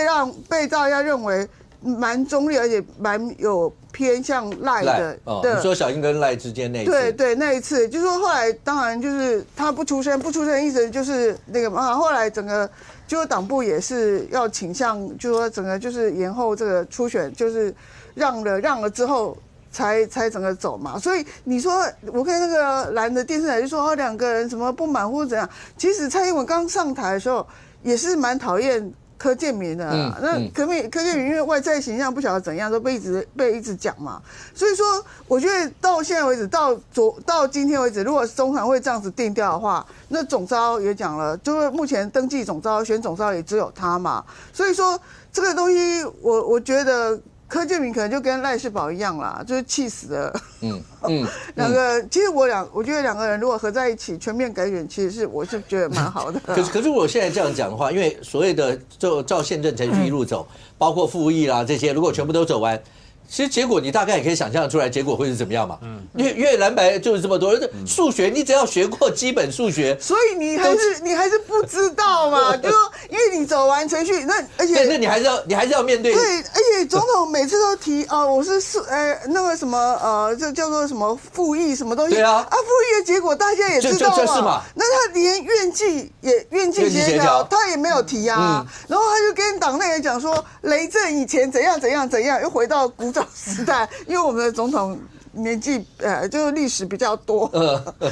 被大家认为蛮中立，而且蛮有偏向赖的。你说小英跟赖之间那一次？对，那一次就是说后来当然就是他不出声的意思就是那个嘛，后来整个。就党部也是要倾向，就说整个就是延后这个初选，就是让了之后才整个走嘛。所以你说我看那个蓝的电视台就说2个人什么不满或怎样，其实蔡英文刚上台的时候也是蛮讨厌柯建铭的啊。那柯建铭因为外在形象不晓得怎样，都被一直讲嘛。所以说，我觉得到现在为止，到今天为止，如果中常会这样子定调的话，那总召也讲了，就是目前登记总召、选总召也只有他嘛。所以说这个东西，我觉得柯建铭可能就跟赖世宝一样啦，就是气死了。2个其实我觉得2个人如果合在一起全面改选，其实我是觉得蛮好的。可是我现在这样讲的话，因为所谓的就照宪政程序一路走，包括复议啦这些，如果全部都走完。其实结果你大概也可以想象出来，结果会是怎么样嘛？因为蓝白就是这么多，数学你只要学过基本数学，所以你还是不知道嘛？就说因为你走完程序，那而且那你还是要面对。对，而且总统每次都提我是那个什么这叫做什么复议什么东西？对啊，复议的结果大家也知道嘛。那他连院纪协调他也没有提啊，然后他就跟党内人讲说雷震以前怎样，又回到古早时代，因为我们的总统年纪就是历史比较多，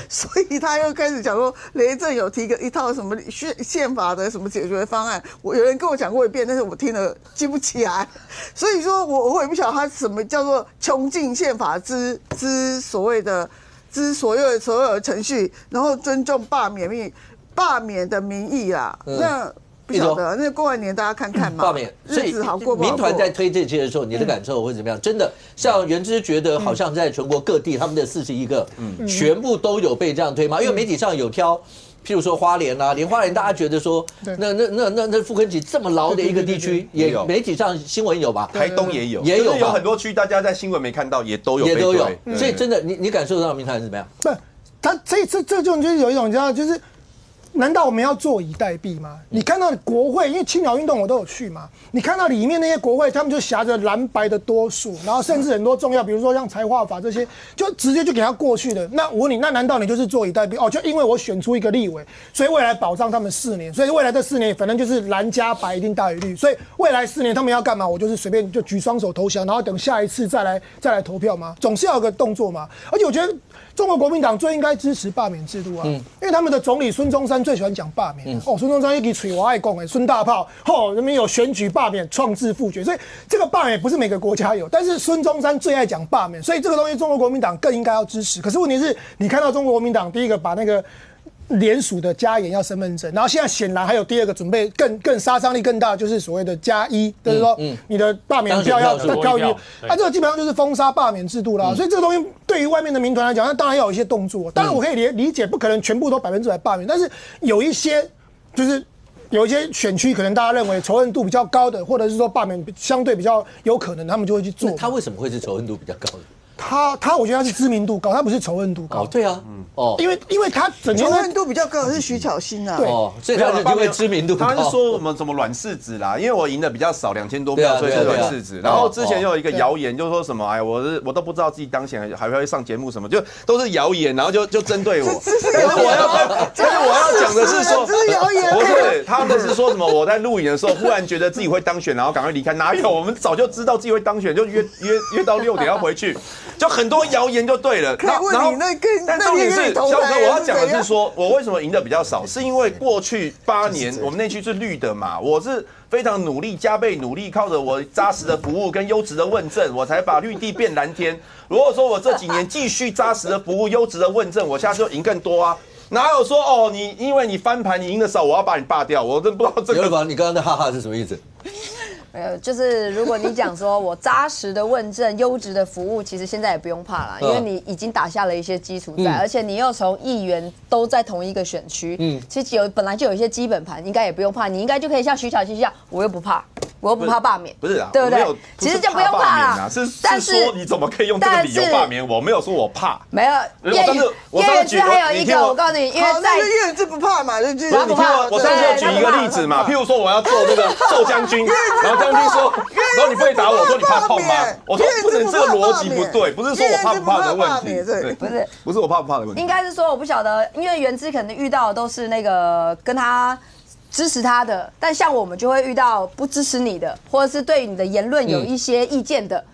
所以他又开始讲说雷震有提一套什么宪法的什么解决方案，有人跟我讲过一遍，但是我听了记不起来，所以说我也不晓得他什么叫做穷尽宪法之所谓的所有的程序，然后尊重罢免的民意啦，那。不晓得，那过完年大家看看嘛。罢免，日子好过不好过。民团在推这些的时候，你的感受会怎么样？真的，像元之觉得好像在全国各地，他们的41个，全部都有被这样推吗？因为媒体上有挑，譬如说花莲啦，连花莲大家觉得说，那傅昆萁这么牢的一个地区，也媒体上新闻有吧？台东也有，有很多区大家在新闻没看到，也都有。所以真的，你感受到民团是怎么样？不，他这种就是有一种你知道就是。难道我们要坐以待毙吗？你看到国会，因为青鸟运动我都有去嘛，你看到里面那些国会，他们就挟着蓝白的多数，然后甚至很多重要，比如说像财划法这些，就直接就给他过去了。那我问你，那难道你就是坐以待毙？就因为我选出一个立委，所以未来保障他们4年，所以未来这4年反正就是蓝加白一定大于绿，所以未来4年他们要干嘛？我就是随便就举双手投降，然后等下一次再来投票嘛，总是要有个动作嘛。而且我觉得中国国民党最应该支持罢免制度啊，因为他们的总理孙中山最喜欢讲罢免。孙中山一支嘴我爱讲孙大炮，人民有选举罢免，创制复决，所以这个罢免不是每个国家有，但是孙中山最爱讲罢免，所以这个东西中国国民党更应该要支持。可是问题是，你看到中国国民党第一个把那个联署的加严要身份证，然后现在显然还有第2个准备更杀伤力更大，就是所谓的+1，就是说你的罢免票要高于，这个基本上就是封杀罢免制度啦。所以这个东西对于外面的民团来讲，那当然要有一些动作。当然我可以理解，不可能全部都100%罢免，但是有一些就是有一些选区可能大家认为仇恨度比较高的，或者是说罢免相对比较有可能，他们就会去做。他为什么会是仇恨度比较高的？我觉得他是知名度高，他不是仇恨度高。对啊，因为他整仇天恨度比较高的是徐巧芯啊。对，所以他是因为知名度高。他是说我们什么软柿子啦，因为我赢的比较少，2000多票，所以是软柿子。然后之前又有一个谣言，就是说什么哎，我都不知道自己当选还会上节目什么，就都是谣言，然后就针对我。但是我要讲的是说，这是谣言。不是，他们是说什么？我在录影的时候，忽然觉得自己会当选，然后赶快离开。哪有？我们早就知道自己会当选，就约到6点要回去，就很多谣言就对了。然后但重点是，小哥我要讲的是说，我为什么赢的比较少，是因为过去8年我们内区是绿的嘛，我是非常努力，加倍努力，靠着我扎实的服务跟优质的问政，我才把绿地变蓝天。如果说我这几年继续扎实的服务、优质的问政，我下次就赢更多啊。哪有说哦，你因为你翻盘，你赢的少，我要把你罢掉？我真不知道这个。刘宝，你刚刚的哈哈是什么意思？没有，就是如果你讲说我扎实的问政、优质的服务，其实现在也不用怕啦，因为你已经打下了一些基础在，而且你又从议员都在同一个选区，其实本来就有一些基本盘，应该也不用怕，你应该就可以像徐巧芯一样，我又不怕罢免，不是啊，对不对？其实就不用怕啦。是说你怎么可以用这个理由罢免我？没有说我怕，没有。叶元之还有一个，我告诉你，因为在叶元之不怕嘛，就你听我上次有举一个例子嘛，譬如说我要揍那个揍将军，然后将军说，然后你不会打我，说你怕痛吗？我说不能，这个逻辑不对，不是说我怕不怕的问题，对，不是我怕不怕的问题，应该是说我不晓得，因为元之可能遇到的都是那个跟他支持他的，但像我们就会遇到不支持你的，或者是对你的言论有一些意见的。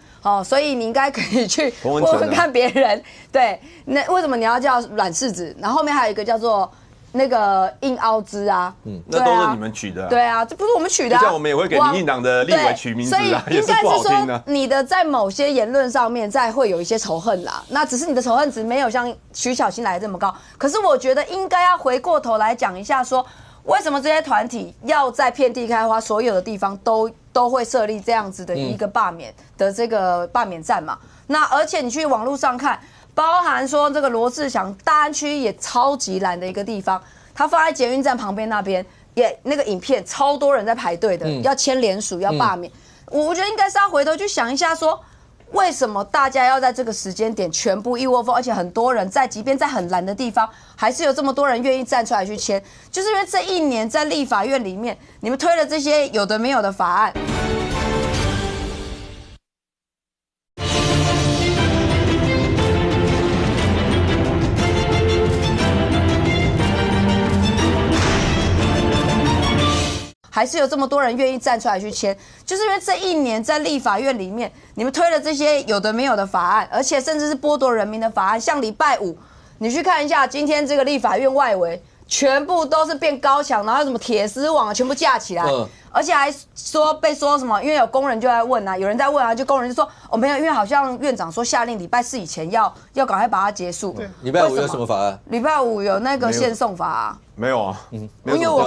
所以你应该可以去问问看别人，对，那为什么你要叫软柿子？然后后面还有一个叫做那个硬凹汁啊，那都是你们取的，对啊，这不是我们取的，像我们也会给民进党的立委取名字啊，也是不好听的。你的在某些言论上面再会有一些仇恨啦，那只是你的仇恨值没有像徐巧芯来这么高，可是我觉得应该要回过头来讲一下说。为什么这些团体要在遍地开花，所有的地方都会设立这样子的一个罢免的这个罢免站嘛？那而且你去网络上看，包含说这个罗志祥大安区也超级蓝的一个地方，他放在捷运站旁边那边，也那个影片超多人在排队的，要签联署要罢免。我觉得应该是要回头去想一下说。为什么大家要在这个时间点全部一窝蜂，而且很多人即便在很蓝的地方，还是有这么多人愿意站出来去签，就是因为这一年在立法院里面，你们推了这些有的没有的法案。还是有这么多人愿意站出来去签，就是因为这一年在立法院里面，你们推了这些有的没有的法案，而且甚至是剥夺人民的法案。像礼拜五，你去看一下，今天这个立法院外围全部都是变高墙，然后什么铁丝网全部架起来，而且还被说什么？因为有工人就在问啊，有人在问啊，就工人就说没有，因为好像院长说下令礼拜4以前要赶快把它结束。礼拜5有什么法案？礼拜5有那个宪送法啊。没有啊，因为我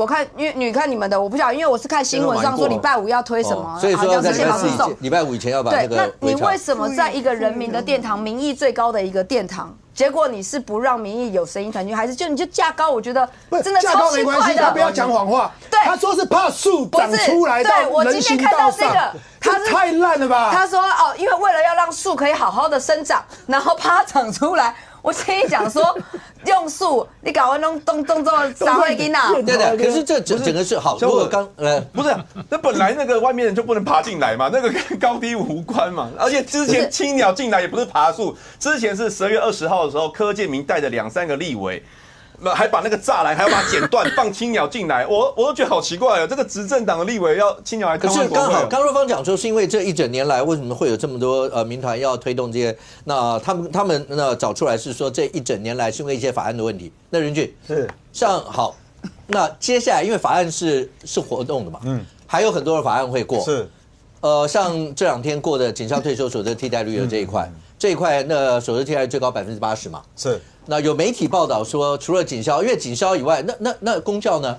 看，因为你看你们的，我不晓得，因为我是看新闻上说礼拜5要推什么，所以说要在礼拜5以前要把这个。对，那你为什么在一个人民的殿堂，民意最高的一个殿堂，结果你是不让民意有声音传进，还是你就架高？我觉得真的超奇怪的。他不要讲谎话，对，他说是怕树长出来到人行道上，他太烂了吧？他说因为为了要让树可以好好的生长，然后怕它长出来。我跟你讲说，用树，你搞完弄做啥会给哪？对，可是这整个是好。如果不是，那本来那个外面人就不能爬进来嘛，那个跟高低无关嘛。而且之前青鸟进来也不是爬树，之前是12月20号的时候，柯建铭带着2、3个立委。还把那个栅栏还要把它剪断，放青鸟进来，我都觉得好奇怪哦。这个执政党的立委要青鸟来，可是刚好刚若芳讲说，是因为这一整年来为什么会有这么多民团要推动这些？那他们找出来是说这一整年来是因为一些法案的问题。那任俊是像好，那接下来因为法案是活动的嘛，还有很多的法案会过，是像这2天过的警校退休所得替代率的这一块，那所得替代率最高80%嘛，是。那有媒体报道说，除了警校，因为警校以外，那公教呢？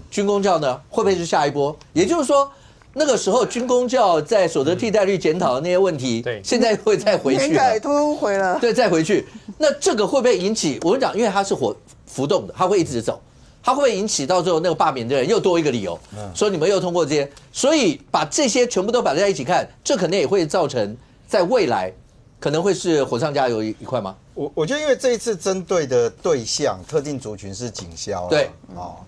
军公教呢？会不会是下一波？也就是说，那个时候军公教在所得替代率检讨的那些问题，对，现在会再回去了，通回了，对，再回去。那这个会不会引起？我跟你讲，因为它是浮动的，它会一直走，它会不会引起到最后那个罢免的人又多一个理由，说你们又通过这些，所以把这些全部都摆在一起看，这可能也会造成在未来。可能会是火上加油一块吗？我觉得因为这一次针对的对象特定族群是警消，对，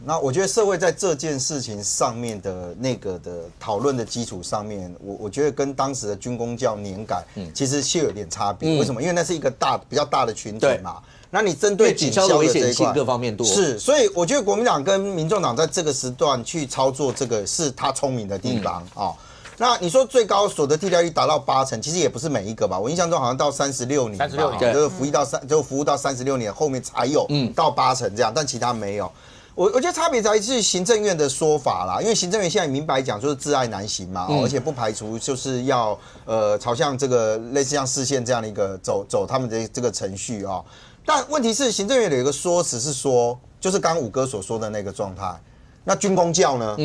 那我觉得社会在这件事情上面的那个的讨论的基础上面，我觉得跟当时的军公教年改其实是有点差别。为什么？因为那是一个比较大的群体嘛。那你针对警消的危险性各方面多是，所以我觉得国民党跟民众党在这个时段去操作这个是他聪明的地方啊。那你说最高所得替代率达到80%，其实也不是每一个吧？我印象中好像到36年，就是服务到36年后面才有到80%这样，但其他没有。我觉得差别在于是行政院的说法啦，因为行政院现在明白讲就是窒碍难行嘛，而且不排除就是要朝向这个类似像市县这样的一个走他们的这个程序啊。但问题是行政院有一个说辞是说，就是刚刚五哥所说的那个状态，那军公教呢？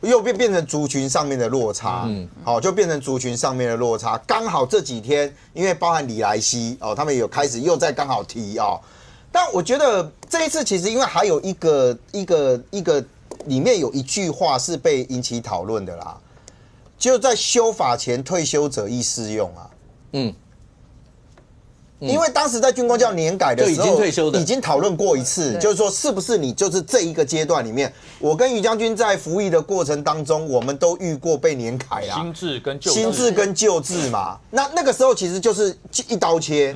又变成族群上面的落差，好，就变成族群上面的落差。刚好这几天，因为包含李来希他们有开始又在刚好提但我觉得这一次其实因为还有一个里面有一句话是被引起讨论的啦，就在修法前退休者亦适用啊，因为当时在军公教年改的时候，已经讨论过一次，就是说是不是你就是这一个阶段里面，我跟于将军在服役的过程当中，我们都遇过被年改啊，新制跟旧制嘛。那个时候其实就是一刀切，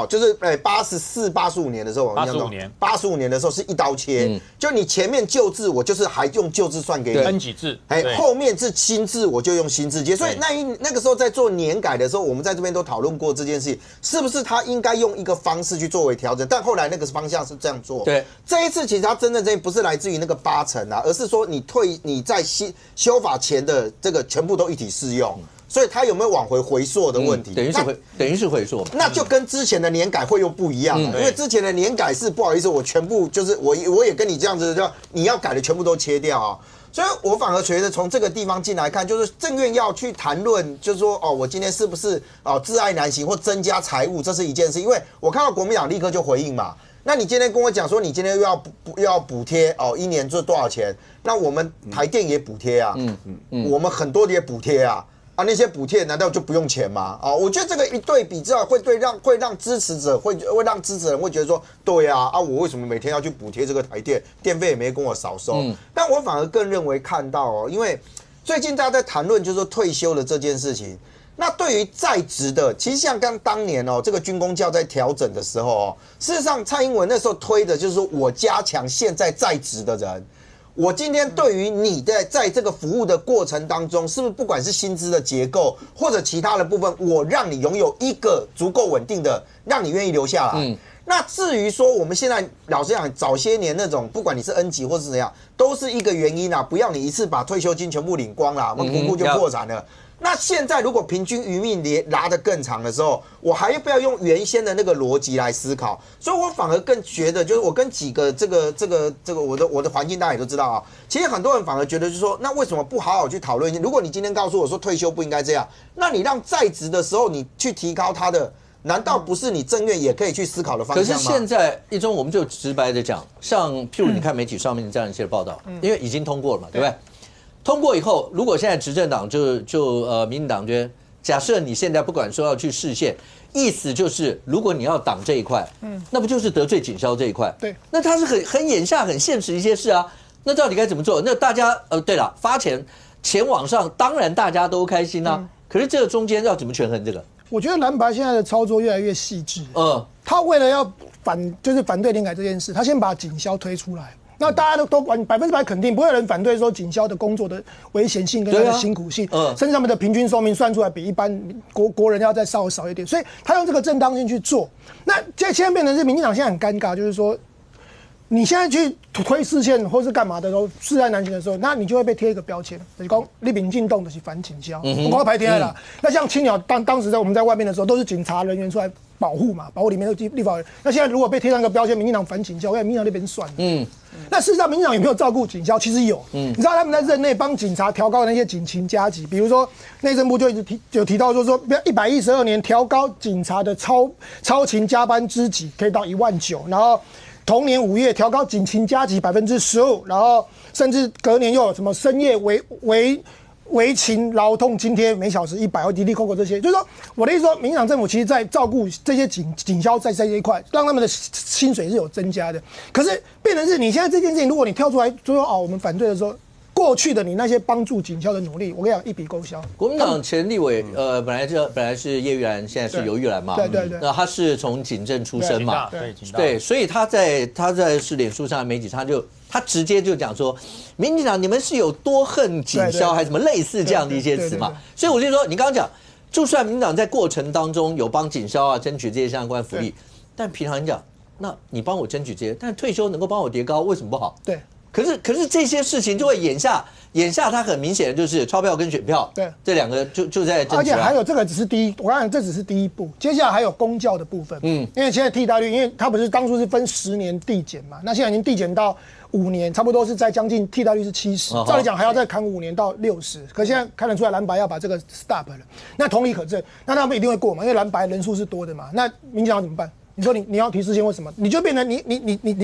就是85年的时候，85年的时候是一刀切，就你前面旧制我就是还用旧制算给你，N 几制，后面是新制我就用新制接，所以那个时候在做年改的时候，我们在这边都讨论过这件事情，是不是他应该用一个方式去作为调整，但后来那个方向是这样做。对，这一次其实它真正不是来自于那个80%啊，而是说你在修法前的这个全部都一体适用，所以它有没有往回溯的问题？等于是回溯嘛，那就跟之前的年改会又不一样了，因为之前的年改是不好意思，我全部就是我也跟你这样子，你要改的全部都切掉啊。所以我反而觉得从这个地方进来看，就是政院要去谈论，就是说我今天是不是窒碍难行或增加财务，这是一件事。因为我看到国民党立刻就回应嘛，那你今天跟我讲说你今天又要补贴一年做多少钱？那我们台电也补贴啊，我们很多的也补贴啊。那些补贴难道就不用钱吗？我觉得这个一对比之后，会让支持者会让支持人会觉得说，对啊，我为什么每天要去补贴这个台电？电费也没跟我少收。但我反而更认为看到因为最近大家在谈论就是说退休的这件事情，那对于在职的，其实像当年这个军公教在调整的时候事实上蔡英文那时候推的就是说我加强现在在职的人。我今天对于你在这个服务的过程当中，是不是不管是薪资的结构或者其他的部分，我让你拥有一个足够稳定的，让你愿意留下来。那至于说我们现在老实讲，早些年那种不管你是 N 级或是怎样，都是一个原因不要你一次把退休金全部领光了，我们国库就破产了。那现在如果平均余命拉得更长的时候，我还要不要用原先的那个逻辑来思考？所以我反而更觉得，就是我跟几个这个我的环境大家也都知道其实很多人反而觉得就是说，那为什么不好好去讨论？如果你今天告诉我说退休不应该这样，那你让在职的时候你去提高他的，难道不是你政院也可以去思考的方向吗？可是现在一中我们就直白的讲，像譬如你看媒体上面这样一些报道，因为已经通过了嘛，对不对？通过以后，如果现在执政党民进党觉得，假设你现在不管说要去释宪，意思就是如果你要挡这一块，那不就是得罪警消这一块？对，那它是很眼下很现实一些事啊。那到底该怎么做？那大家对了，发钱往上，当然大家都开心啊。可是这个中间要怎么权衡这个？我觉得蓝白现在的操作越来越细致。他为了要反对年改这件事，他先把警消推出来。那大家都100%肯定，不会有人反对说警消的工作的危险性跟它的辛苦性，甚至他们的平均寿命算出来比一般国人要再稍微少一点，所以他用这个正当性去做。那现在变成是民进党现在很尴尬，就是说你现在去推释宪或是干嘛的时候，窒碍难行的时候，那你就会被贴一个标签，就是说你民进党就是反警消，我要排天了。那像青鸟当时我们在外面的时候，都是警察人员出来保护嘛，保护里面的立法人。那现在如果被贴上一个标签，民进党反警消，我在民进党那边算了。那事实上，民进党有没有照顾警消？其实有。你知道他们在任内帮警察调高那些警勤加级，比如说内政部就一直提到说112年调高警察的超勤加班之级可以到19000，然后同年5月调高警勤加级15%，然后甚至隔年又有什么深夜为勤劳动津贴每小时100，滴滴扣扣这些，就是说我的意思说，民进党政府其实在照顾这些警消在这一块，让他们的薪水是有增加的。可是变成是你现在这件事情，如果你跳出来就说我们反对的时候，过去的你那些帮助警消的努力，我跟你讲一笔勾销。国民党前立委本来是叶玉兰，现在是游玉兰嘛，对，那他是从警政出身嘛，对，所以他在是脸书上的媒体上他直接就讲说，民进党你们是有多恨警消，还是什么类似这样的一些词嘛。所以我就说，你刚刚讲，就算民进党在过程当中有帮警消争取这些相关福利，但平常你讲，那你帮我争取这些，但退休能够帮我叠高，为什么不好？对。可是这些事情就会眼下它很明显的就是钞票跟选票，对，这两个就在争而且还有这个只是我刚才这只是第一步，接下来还有公教的部分，因为现在替代率，因为它不是当初是分10年递减嘛，那现在已经递减到5年，差不多是在将近替代率是70，照理讲还要再砍5年到60，可现在看得出来蓝白要把这个 stop 了，那同理可证，那他们一定会过嘛，因为蓝白人数是多的嘛，那民进党怎么办？你说你要提示先为什么？你就变成你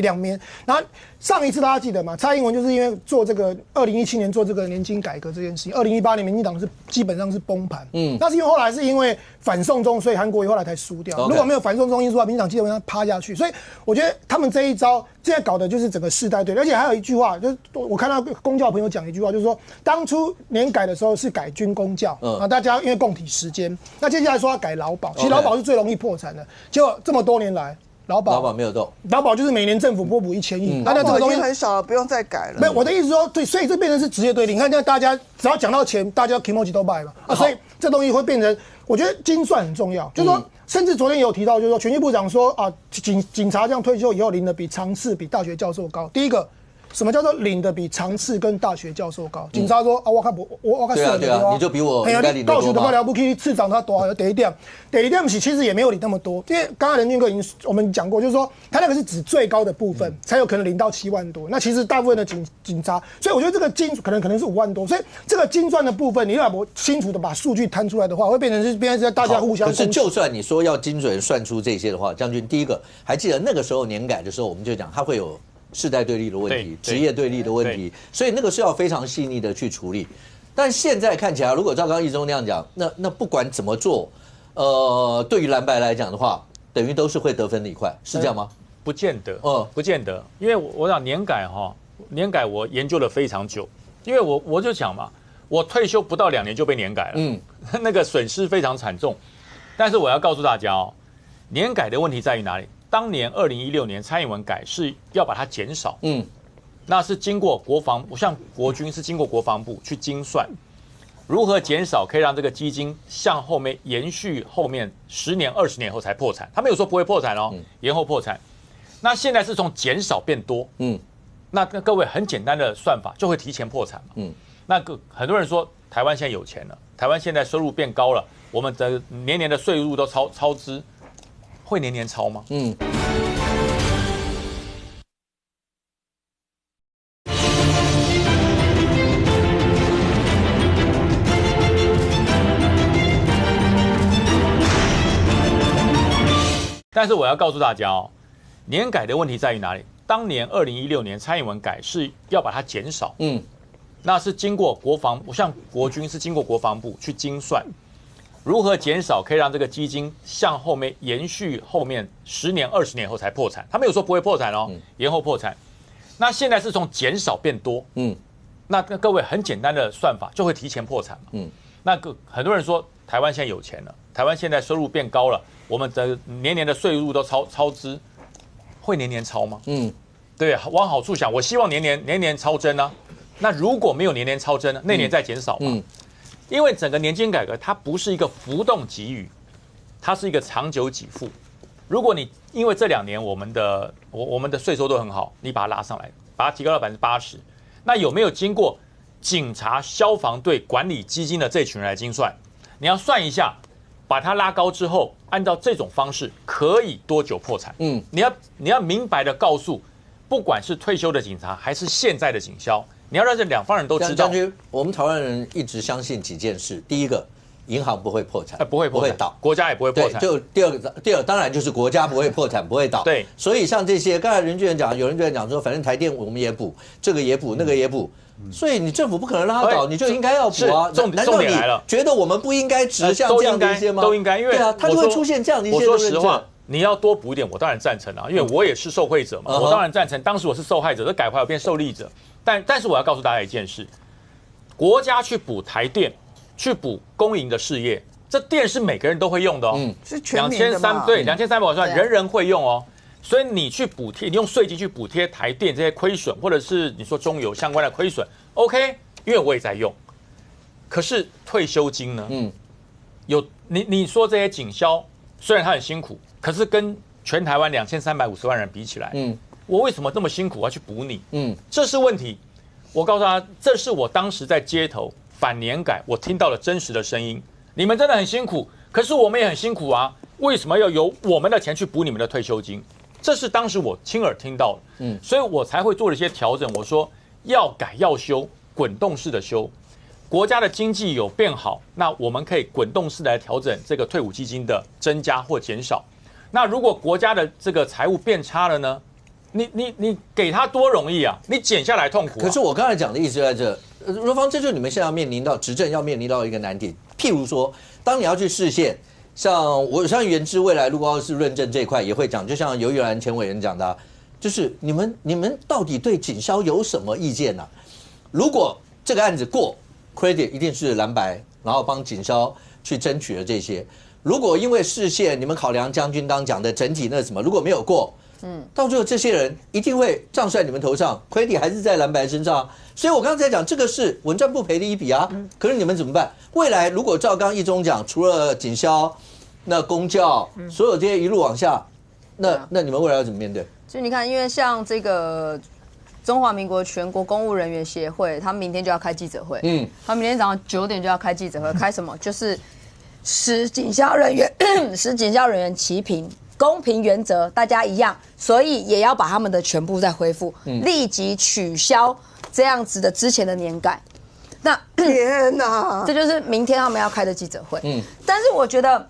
两面。然后上一次大家记得吗？蔡英文就是因为做这个2017年做这个年金改革这件事情，2018年民进党是基本上是崩盘。那是因为后来是因为反送中，所以韩国瑜后来才输掉。如果没有反送中因素的话，民进党基本上趴下去。所以我觉得他们这一招现在搞的就是整个世代对立，而且还有一句话，就是我看到公教朋友讲一句话，就是说当初年改的时候是改军公教啊，大家因为共体时间，那接下来说要改劳保，其实劳保是最容易破产的，结果这么多年来。劳保没有动，劳保就是每年政府拨补1000亿，那这个东西很少了，不用再改了。没有，我的意思说，对，所以这变成是职业对立。你看，现在大家只要讲到钱，大家 kimochi 都卖嘛，所以这东西会变成，我觉得精算很重要。就是说，甚至昨天也有提到，就是说，权力部长说警察这样退休以后领的比常次、比大学教授高。第一个。什么叫做领的比常次跟大学教授高？警察说我看我看对啊，你就比我应该领得多嘛。到了不起，次长他多少？第一点其实也没有领那么多，因为刚刚任俊哥已经我们讲过，就是说他那个是指最高的部分才有可能领到7万多。那其实大部分的警察，所以我觉得这个可能是5万多。所以这个精算的部分，你要不清楚的把数据摊出来的话，会变成是大家互相。可是就算你说要精准算出这些的话，将军第一个还记得那个时候年改的时候，我们就讲他会有。世代对立的问题，职业对立的问题，所以那个是要非常细腻的去处理。但现在看起来，如果照刚义忠那样讲，那不管怎么做，对于蓝白来讲的话，等于都是会得分的一块，是这样吗？不见得，不见得，因为我讲年改我研究了非常久，因为我就讲嘛，我退休不到2年就被年改了，那个损失非常惨重。但是我要告诉大家年改的问题在于哪里？当年2016年蔡英文改是要把它减少，那是经过像国军是经过国防部去精算，如何减少可以让这个基金向后面延续后面10年、20年后才破产。他没有说不会破产延后破产。那现在是从减少变多，那各位很简单的算法就会提前破产嘛，那很多人说台湾现在有钱了，台湾现在收入变高了，我们的年年的税入都超支。会年年超吗？但是我要告诉大家年改的问题在于哪里？当年2016年蔡英文改是要把它减少，那是经过像国军是经过国防部去精算。如何减少可以让这个基金向后面延续后面10年、20年后才破产？他没有说不会破产延后破产。那现在是从减少变多，那各位很简单的算法就会提前破产嘛，那很多人说台湾现在有钱了，台湾现在收入变高了，我们的年年的税入都超支，会年年超吗？对，往好处想，我希望年年超增啊。那如果没有年年超增呢？那年再减少嘛。因为整个年金改革，它不是一个浮动给予，它是一个长久给付。如果你因为这2年我们的税收都很好，你把它拉上来，把它提高到80%，那有没有经过警察、消防队管理基金的这群人来精算？你要算一下，把它拉高之后，按照这种方式可以多久破产？你要明白的告诉，不管是退休的警察还是现在的警消。你要让这两方人都知道。将军，我们台湾人一直相信几件事。第一个，银行不会破产，不会破产，倒，国家也不会破产。就第二当然就是国家不会破产，不会倒。对，所以像这些，刚才任俊讲，有人就在讲说，反正台电我们也补，这个也补，那个也补。所以你政府不可能让他倒，你就应该要补啊！重点来了，觉得我们不应该指向这样的一些吗？都应该，因为对啊，它就会出现这样的一些。我说实话，你要多补一点，我当然赞成啊，因为我也是受惠者嘛，我当然赞成。当时我是受害者，这改回来我变受利者。但是我要告诉大家一件事：国家去补台电，去补公营的事业，这电是每个人都会用的哦，是全民的嘛？对，2300万人人会用哦。所以你去补贴，你用税金去补贴台电这些亏损，或者是你说中油相关的亏损 ，OK， 因为我也在用。可是退休金呢？你说这些警消虽然他很辛苦，可是跟全台湾2350万人比起来，我为什么这么辛苦要去补你？这是问题。我告诉他，这是我当时在街头反年改，我听到了真实的声音。你们真的很辛苦，可是我们也很辛苦啊，为什么要由我们的钱去补你们的退休金？这是当时我亲耳听到的，所以我才会做了一些调整。我说要改要修，滚动式的修。国家的经济有变好，那我们可以滚动式来调整这个退伍基金的增加或减少。那如果国家的这个财务变差了呢？你给他多容易啊，你减下来痛苦啊。可是我刚才讲的意思就在这，罗芳，这就是你们现在要面临到执政要面临到一个难点。譬如说，当你要去释宪。像原之未来如果要是论证这一块也会讲，就像游玉兰前委员讲的，就是你们到底对警消有什么意见呢？如果这个案子过 ，credit 一定是蓝白，然后帮警消去争取了这些。如果因为释宪，你们考量将军刚讲的整体那什么，如果没有过，到最后这些人一定会账算你们头上 ，credit 还是在蓝白身上。所以我刚才讲这个是稳赚不赔的一笔啊。可是你们怎么办？未来如果照刚一中讲，除了警消，那公教所有这些一路往下，那你们未来要怎么面对？所以你看，因为像这个中华民国全国公务人员协会，他们明天就要开记者会，他们明天早上9点就要开记者会，开什么？就是使警消人员齐平。公平原则大家一样，所以也要把他们的全部再恢复，立即取消这样子的之前的年改。那天哪，这就是明天他们要开的记者会。但是我觉得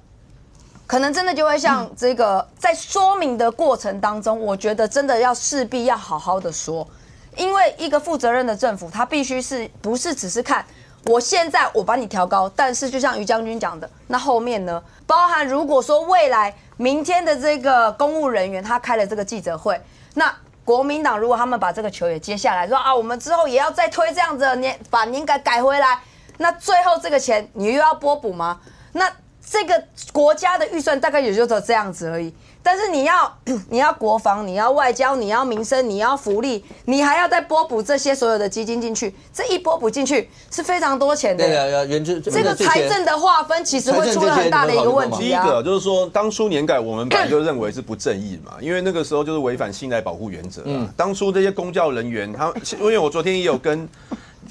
可能真的就会像这个在说明的过程当中，我觉得真的要势必要好好的说，因为一个负责任的政府，他必须不是只是看我现在我把你调高，但是就像于将军讲的，那后面呢，包含如果说未来明天的这个公务人员他开了这个记者会，那国民党如果他们把这个球也接下来说啊，我们之后也要再推这样子的把年改回来，那最后这个钱你又要拨补吗？那这个国家的预算大概也就只有这样子而已。但是你要国防，你要外交，你要民生，你要福利，你还要再拨补这些所有的基金进去，这一拨补进去是非常多钱的。对，这个财政的划分其实会出了很大的一个问题。第一个就是说，当初年改我们本来就认为是不正义嘛，因为那个时候就是违反信赖保护原则。当初这些公教人员，因为我昨天也有跟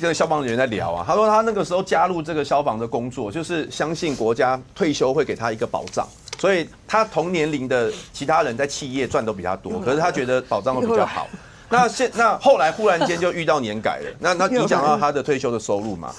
这个消防人员在聊啊，他说他那个时候加入这个消防的工作，就是相信国家退休会给他一个保障。所以他同年龄的其他人在企业赚都比他多，可是他觉得保障会比较好。那后来忽然间就遇到年改了，那影响到他的退休的收入嘛。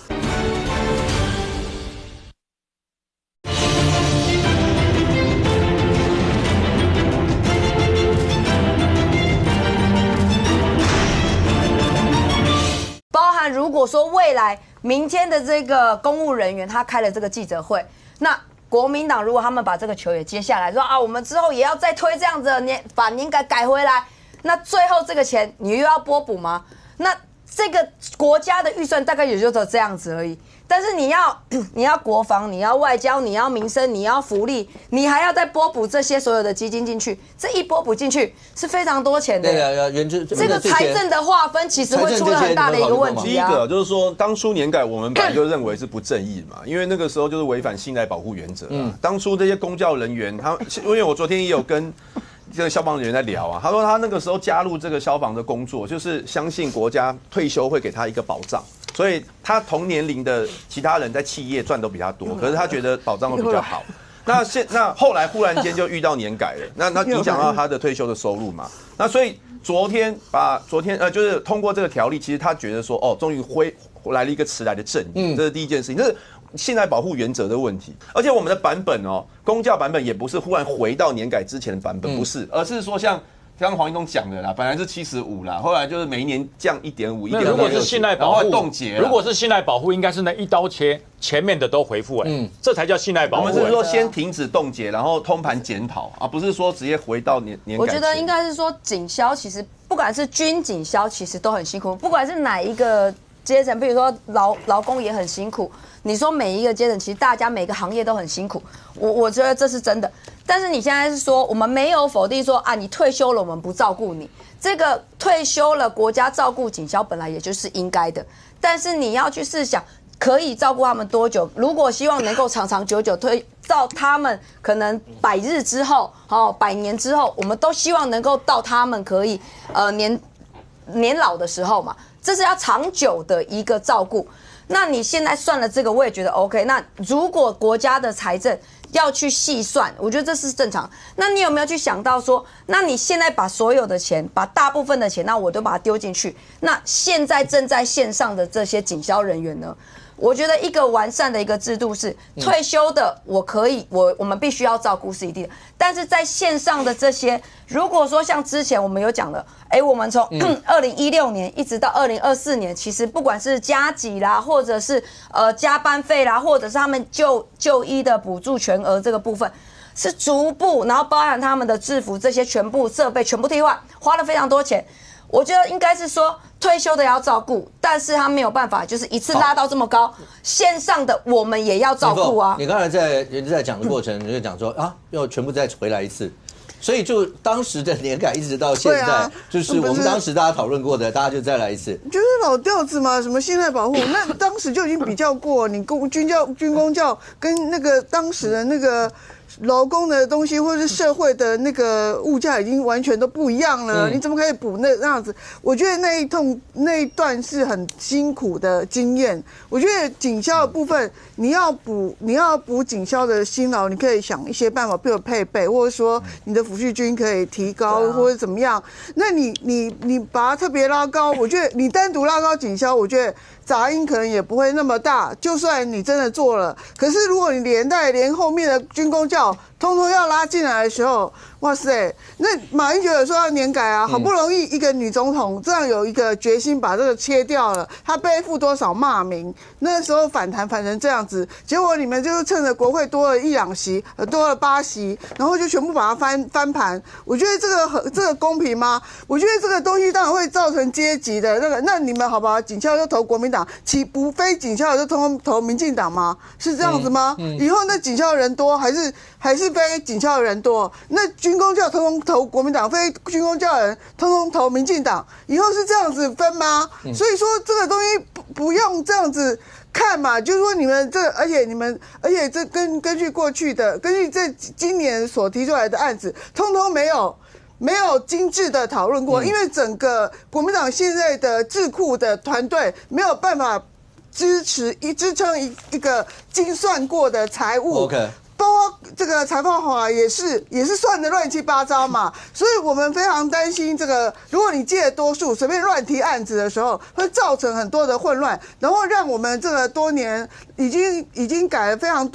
包含如果说未来明天的这个公务人员他开了这个记者会，那国民党如果他们把这个球也接下来说啊，我们之后也要再推这样子的把年改回来，那最后这个钱你又要拨补吗？那这个国家的预算大概也就只有这样子而已。但是你要国防，你要外交，你要民生，你要福利，你还要再拨补这些所有的基金进去，这一拨补进去是非常多钱的。对，这个财政的划分其实会出了很大的一个问题。第一个就是说，当初年改我们本来就认为是不正义嘛，因为那个时候就是违反信赖保护原则。当初这些公教人员，因为我昨天也有跟这个消防人员在聊啊，他说他那个时候加入这个消防的工作，就是相信国家退休会给他一个保障。所以他同年龄的其他人在企业赚都比他多，可是他觉得保障会比较好。那后来忽然间就遇到年改了，那影响到他的退休的收入嘛。那所以昨天就是通过这个条例，其实他觉得说终于来了一个迟来的正义，这是第一件事情。这是信赖保护原则的问题。而且我们的版本哦，公教版本也不是忽然回到年改之前的版本，不是，而是说像刚刚黄一东讲的啦，本来是75啦，后来就是每一年降1.5，如果是信赖保护，冻结。如果是信赖保护，应该是那一刀切，前面的都回复这才叫信赖保护。我们是说先停止冻结，然后通盘检讨，而不是说直接回到年改。我觉得应该是说警消其实不管是军警消，其实都很辛苦，不管是哪一个阶层，比如说劳工也很辛苦。你说每一个阶层，其实大家每个行业都很辛苦，我觉得这是真的。但是你现在是说，我们没有否定说啊，你退休了，我们不照顾你。这个退休了，国家照顾警消本来也就是应该的。但是你要去试想，可以照顾他们多久？如果希望能够长长久久推到他们可能100日之后，100年之后，我们都希望能够到他们可以年老的时候嘛，这是要长久的一个照顾。那你现在算了这个，我也觉得 OK。那如果国家的财政要去细算，我觉得这是正常。那你有没有去想到说，那你现在把所有的钱，把大部分的钱，那我都把它丢进去，那现在正在线上的这些警消人员呢？我觉得一个完善的一个制度是退休的，我们必须要照顾是一定的，但是在线上的这些，如果说像之前我们有讲的，我们从2016年一直到2024年，其实不管是加给啦，或者是加班费啦，或者是他们就医的补助全额这个部分，是逐步，然后包含他们的制服这些全部设备全部替换，花了非常多钱。我觉得应该是说退休的要照顾，但是他没有办法就是一次拉到这么高，线上的我们也要照顾啊。你刚才在讲的过程，你就讲说啊，要全部再回来一次，所以就当时的年改一直到现在，就是我们当时大家讨论过的，大家就再来一次，就是老调子嘛，什么信赖保护，那当时就已经比较过，你军公教跟那个当时的那个劳工的东西，或者是社会的那个物价已经完全都不一样了，你怎么可以补那样子？我觉得那一段是很辛苦的经验。我觉得警消的部分，你要补警消的辛劳，你可以想一些办法，比如配备，或者说你的抚恤金可以提高，或者怎么样。那你把它特别拉高，我觉得你单独拉高警消，我觉得杂音可能也不会那么大。就算你真的做了，可是如果你连后面的军公教通通要拉进来的时候，哇塞！那马英九有说要年改啊，好不容易一个女总统这样有一个决心把这个切掉了，她背负多少骂名？那时候反成这样子，结果你们就是趁着国会多了1、2席，多了8席，然后就全部把它翻盘。我觉得这个公平吗？我觉得这个东西当然会造成阶级的那你们好不好？警校就投国民党，岂不非警校就投民进党吗？是这样子吗？以后那警校人多还是非警校的人多？那军公教通通投国民党，非军公教人通通投民进党，以后是这样子分吗？所以说这个东西不用这样子看嘛，就是说你们这，而且这根据过去的，根据这今年所提出来的案子，通通没有精致的讨论过，因为整个国民党现在的智库的团队没有办法支撑一个精算过的财务。包括这个裁判法也是算得乱七八糟嘛，所以我们非常担心这个，如果你借多数随便乱提案子的时候，会造成很多的混乱，然后让我们这个多年已经改了非常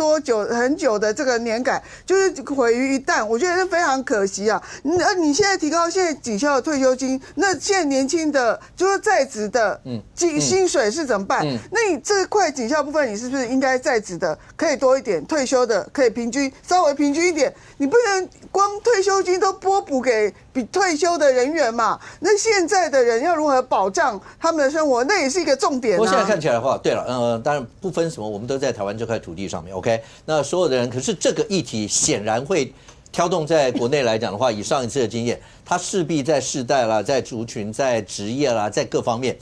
很久的这个年改，就是毁于一旦，我觉得是非常可惜啊。你现在提高现在警校的退休金，那现在年轻的就是在职的薪水是怎么办？那你这块警校部分，你是不是应该在职的可以多一点，退休的可以稍微平均一点，你不能光退休金都拨补给比退休的人员嘛？那现在的人要如何保障他们的生活，那也是一个重点。不过现在看起来的话，对了，当然不分什么，我们都在台湾这块土地上面 ，OK？ 那所有的人，可是这个议题显然会挑动在国内来讲的话，以上一次的经验，它势必在世代啦、在族群、在职业啦、在各方面。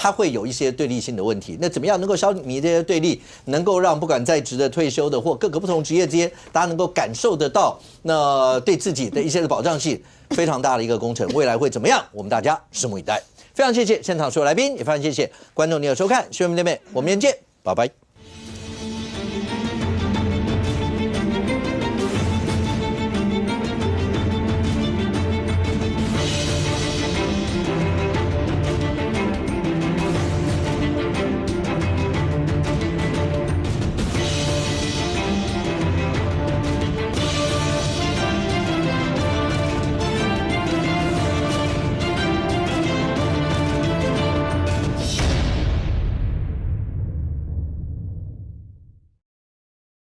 它会有一些对立性的问题，那怎么样能够消弭这些对立，能够让不管在职的、退休的或各个不同职业之间，大家能够感受得到，那对自己的一些的保障性非常大的一个工程，未来会怎么样？我们大家拭目以待。非常谢谢现场所有来宾，也非常谢谢观众你的收看，学员们妹妹，我们明天见，拜拜。